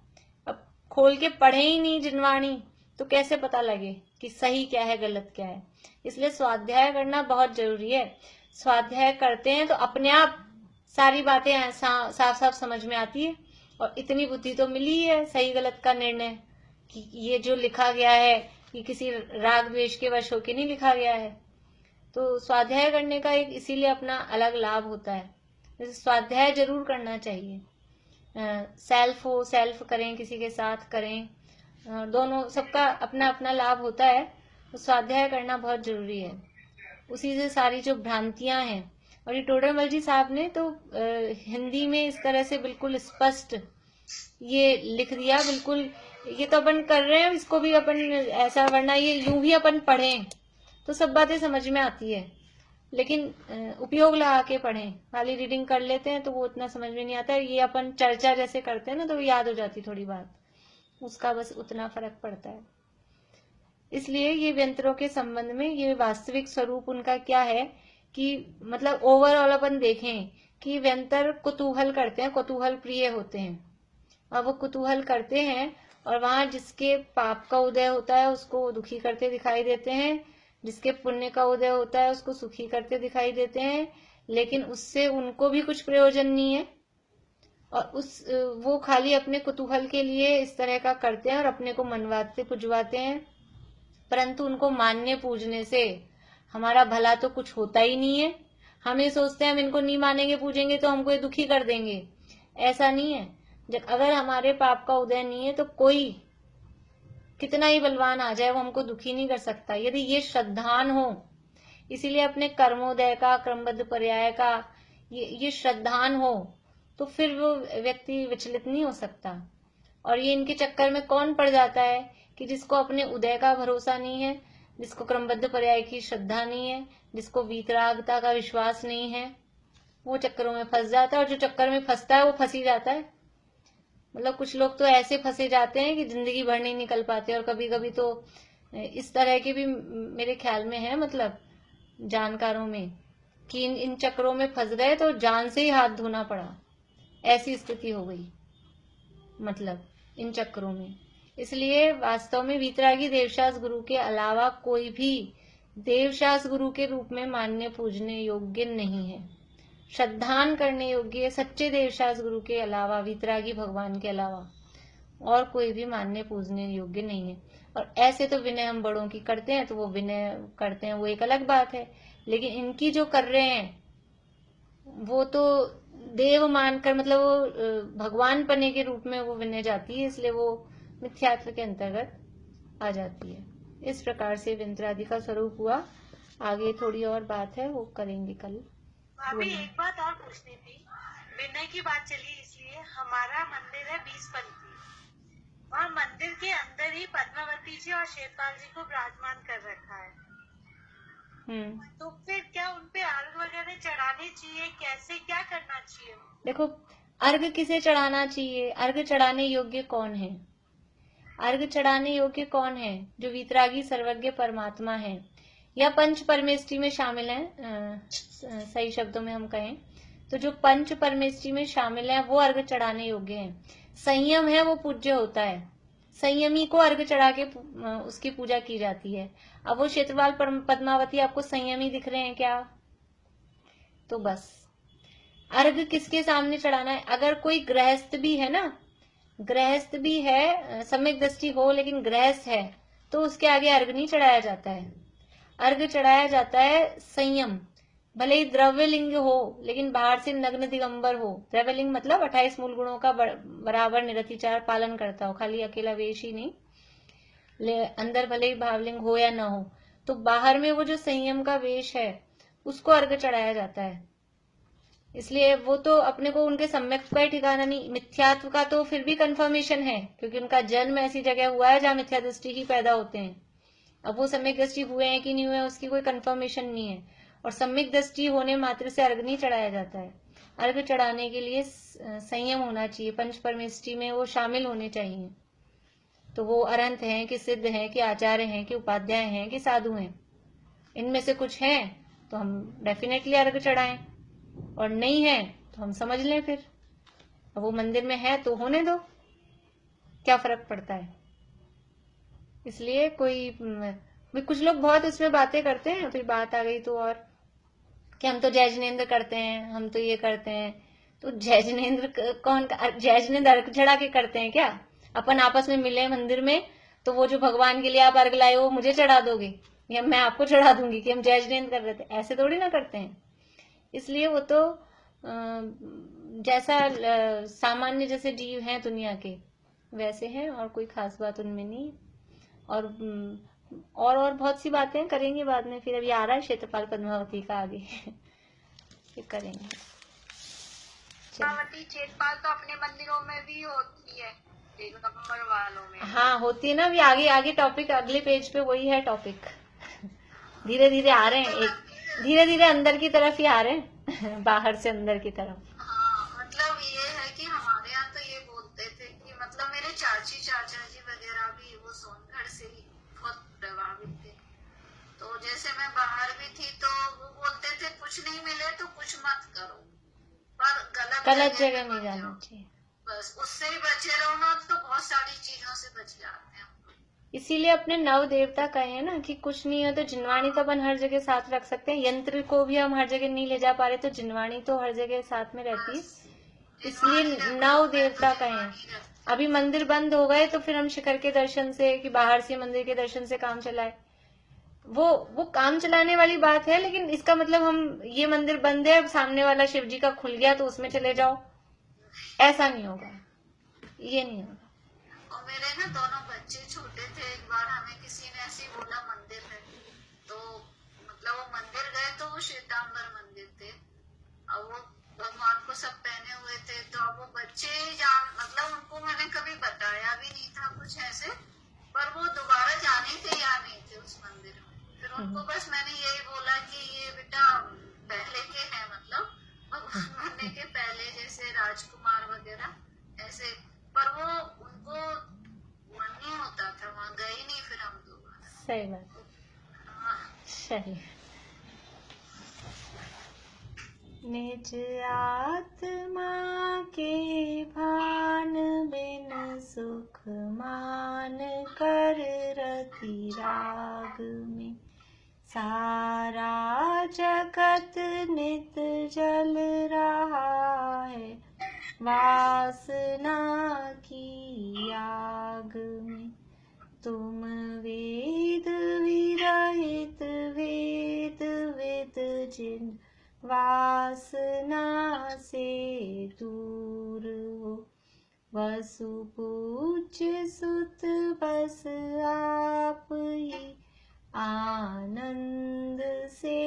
अब खोल के पढ़े ही नहीं जिनवाणी तो कैसे पता लगे। कि सही क्या है गलत क्या है। इसलिए स्वाध्याय करना बहुत जरूरी है। स्वाध्याय करते हैं तो अपने आप सारी बातें साफ साफ समझ में आती है, और इतनी बुद्धि तो मिली है सही गलत का निर्णय, कि ये जो लिखा गया है कि किसी राग द्वेष के वश होके नहीं लिखा गया है। तो स्वाध्याय करने का एक इसीलिए अपना अलग लाभ होता है। जैसे स्वाध्याय जरूर करना चाहिए, सेल्फ करें, किसी के साथ करें, दोनों, सबका अपना अपना लाभ होता है। तो स्वाध्याय करना बहुत जरूरी है। उसी से सारी जो भ्रांतियां हैं, और ये टोडरमल जी साहब ने तो हिंदी में इस तरह से बिल्कुल स्पष्ट ये लिख दिया, बिल्कुल ये तो अपन कर रहे हैं, इसको भी अपन ऐसा, वरना ये यूं भी अपन पढ़ें तो सब बातें समझ में आती है, लेकिन उपयोग लगा के पढ़ें। खाली रीडिंग कर लेते हैं तो वो उतना समझ में नहीं आता है। ये अपन चर्चा जैसे करते हैं ना, तो याद हो जाती थोड़ी बात, उसका बस उतना फर्क पड़ता है। इसलिए ये व्यंतरों के संबंध में ये वास्तविक स्वरूप उनका क्या है, कि मतलब ओवरऑल अपन देखें कि व्यंतर कुतूहल करते हैं, कुतूहल प्रिय होते हैं, और वो कुतूहल करते हैं, और वहां जिसके पाप का उदय होता है उसको दुखी करते दिखाई देते हैं, जिसके पुण्य का उदय होता है उसको सुखी करते दिखाई देते हैं, लेकिन उससे उनको भी कुछ प्रयोजन नहीं है, और वो खाली अपने कुतूहल के लिए इस तरह का करते हैं और अपने को मनवाते पुजवाते हैं, परंतु उनको मानने पूजने से हमारा भला तो कुछ होता ही नहीं है। हम ये सोचते हैं हम इनको नहीं मानेंगे पूजेंगे तो हमको ये दुखी कर देंगे, ऐसा नहीं है। जब अगर हमारे पाप का उदय नहीं है तो कोई कितना ही बलवान आ जाए वो हमको दुखी नहीं कर सकता, यदि ये श्रद्धान हो। इसीलिए अपने कर्मोदय का, क्रमबद्ध पर्याय का ये श्रद्धान हो तो फिर वो व्यक्ति विचलित नहीं हो सकता। और ये इनके चक्कर में कौन पड़ जाता है कि जिसको अपने उदय का भरोसा नहीं है, जिसको क्रमबद्ध पर्याय की श्रद्धा नहीं है, जिसको वीतरागता का विश्वास नहीं है, वो चक्करों में फंस जाता है। और जो चक्कर में फंसता है वो फंस ही जाता है। मतलब कुछ लोग तो ऐसे फंसे जाते हैं कि जिंदगी भर नहीं निकल पाते। और कभी कभी तो इस तरह के भी मेरे ख्याल में है, मतलब जानकारों में, कि इन चक्रों में फंस गए तो जान से ही हाथ धोना पड़ा, ऐसी स्थिति हो गई मतलब इन चक्रों में। इसलिए वास्तव में वीतरागी देवशास गुरु के अलावा कोई भी देवशास गुरु के रूप में मानने पूजने योग्य नहीं है। श्रद्धान करने योग्य सच्चे देवशास गुरु के अलावा, वीतरागी भगवान के अलावा और कोई भी मानने पूजने योग्य नहीं है। और ऐसे तो विनय हम बड़ों की करते हैं, तो वो विनय करते हैं, वो एक अलग बात है। लेकिन इनकी जो कर रहे हैं वो तो देव मानकर, मतलब वो भगवान पने के रूप में वो विनय जाती है, इसलिए वो मिथ्यात्व के अंतर्गत आ जाती है। इस प्रकार से व्यंतरादि का स्वरूप हुआ। आगे थोड़ी और बात है, वो करेंगे कल। भाभी एक बात और पूछनी थी, विनय की बात चली, इसलिए हमारा मंदिर है 20 पंथी, वहाँ मंदिर के अंदर ही पद्मावती जी और शेरपाल जी को विराजमान कर रखा है। तो फिर क्या उनपे अर्घ वगैरह चढ़ाने चाहिए, कैसे, क्या करना चाहिए? देखो, अर्घ किसे चढ़ाना चाहिए, अर्घ चढ़ाने योग्य कौन है? अर्घ चढ़ाने योग्य कौन है? जो वीतरागी सर्वज्ञ परमात्मा है या पंच परमेष्टि में शामिल है, सही शब्दों में हम कहें तो जो पंच परमेष्टि में शामिल है वो अर्घ चढ़ाने योग्य है। संयम है वो पूज्य होता है, संयमी को अर्घ चढ़ा के उसकी पूजा की जाती है। अब वो क्षेत्रपाल पद्मावती आपको संयमी दिख रहे हैं क्या? तो बस अर्घ किसके सामने चढ़ाना है? अगर कोई गृहस्थ भी है ना, गृहस्थ भी है, सम्यक दृष्टि हो लेकिन गृहस्थ है, तो उसके आगे अर्घ नहीं चढ़ाया जाता है। अर्घ चढ़ाया जाता है संयम, भले ही द्रव्यलिंग हो लेकिन बाहर से नग्न दिगंबर हो। द्रव्यलिंग मतलब 28 मूल गुणों का बराबर निरतिचार पालन करता हो, खाली अकेला वेश ही नहीं, अंदर भले ही भावलिंग हो या ना हो, तो बाहर में वो जो संयम का वेश है उसको अर्घ चढ़ाया जाता है। इसलिए वो तो अपने को उनके सम्यक का ही ठिकाना नहीं, मिथ्यात्व का तो फिर भी कंफर्मेशन है, क्योंकि उनका जन्म ऐसी जगह हुआ है जहाँ मिथ्या दृष्टि ही पैदा होते हैं। अब वो सम्यक दृष्टि हुए हैं कि नहीं हुए उसकी कोई कंफर्मेशन नहीं है, और सम्यक दृष्टि होने मात्र से अर्घ नहीं चढ़ाया जाता है। अर्घ चढ़ाने के लिए संयम होना चाहिए, पंच परमेष्टि में वो शामिल होने चाहिए। तो वो अरंत हैं कि सिद्ध हैं कि आचार्य हैं कि उपाध्याय हैं कि साधु हैं, इनमें से कुछ हैं तो हम डेफिनेटली अर्घ चढ़ाएं, और नहीं है तो हम समझ लें फिर। अब वो मंदिर में है तो होने दो, क्या फर्क पड़ता है। इसलिए कोई कुछ लोग बहुत इसमें बातें करते हैं, फिर बात आ गई तो और कि हम तो जय जिनेंद्र करते हैं, हम तो ये करते हैं। तो जय जिनेंद्र कौन, जय जिनेंद्र अर्घ चढ़ा के करते हैं क्या? अपन आपस में मिले मंदिर में तो वो जो भगवान के लिए आप अर्घ लाए वो मुझे चढ़ा दोगे या मैं आपको चढ़ा दूंगी कि हम जय जिनेंद्र कर रहे थे? ऐसे थोड़ी ना करते हैं। इसलिए वो तो जैसा सामान्य जैसे जीव हैं दुनिया के वैसे हैं, और कोई खास बात उनमें नहीं। और बहुत सी बातें करेंगे बाद में। फिर अभी आ रहा है क्षेत्रपाल पद्मावती का आगे फिर करेंगे। पद्मावती क्षेत्रपाल तो अपने मंदिरों में भी होती है, दिगंबर वालों में। हाँ होती है ना। अभी आगे आगे टॉपिक अगले पेज पे वही है टॉपिक। धीरे धीरे आ रहे हैं, एक धीरे धीरे अंदर की तरफ ही आ रहे हैं बाहर से अंदर की तरफ। हाँ मतलब ये है कि हमारे यहाँ तो ये बोलते थे कि मतलब मेरे चाची चाचा जी वगैरह भी वो सोनगढ़ से ही बहुत प्रभावित थे। तो जैसे मैं बाहर भी थी तो वो बोलते थे कुछ नहीं मिले तो कुछ मत करो, पर गलत जगह नहीं जाना चाहिए। बस उससे ही बचे रहो ना तो बहुत सारी चीजों से बच जाते हैं। इसीलिए अपने नव देवता कहे हैं ना कि कुछ नहीं हो तो जिनवाणी तो अपन हर जगह साथ रख सकते हैं। यंत्र को भी हम हर जगह नहीं ले जा पा रहे तो जिनवाणी तो हर जगह साथ में रहती है। इसलिए नव देवता कहे हैं। अभी मंदिर बंद हो गए तो फिर हम शिखर के दर्शन से कि बाहर से मंदिर के दर्शन से काम चलाए, वो काम चलाने वाली बात है। लेकिन इसका मतलब हम ये मंदिर बंद है अब सामने वाला शिव जी का खुल गया तो उसमें चले जाओ, ऐसा नहीं होगा, ये नहीं होगा। और मेरे ना दोनों बच्चे छोटे थे, एक बार हमें किसी ने ऐसे बोला मंदिर है, तो मतलब वो मंदिर गए तो वो श्वेतांबर मंदिर थे और वो भगवान को सब पहने हुए थे। तो अब वो बच्चे मतलब उनको मैंने कभी बताया भी नहीं था कुछ ऐसे, पर वो दोबारा जाने थे या नहीं थे उस मंदिर में। फिर उनको बस मैंने यही बोला कि ये बेटा पहले के हैं, मतलब भगवान बनने के पहले, जैसे राजकुमार वगैरह ऐसे, पर वो उनको मन नहीं होता था, वहाँ गए नहीं फिर हम दोबारा। सही बात। सही। निज आत्मा के भान बिन सुख मान कर रति राग में, सारा जगत नित जल रहा है वासना की आग में। तुम वेद विरहित वेद वेद जिन वासना से दूर हो, वसु पूज्य सुत बस आप ही आनंद से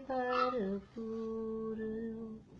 भरपूर हो।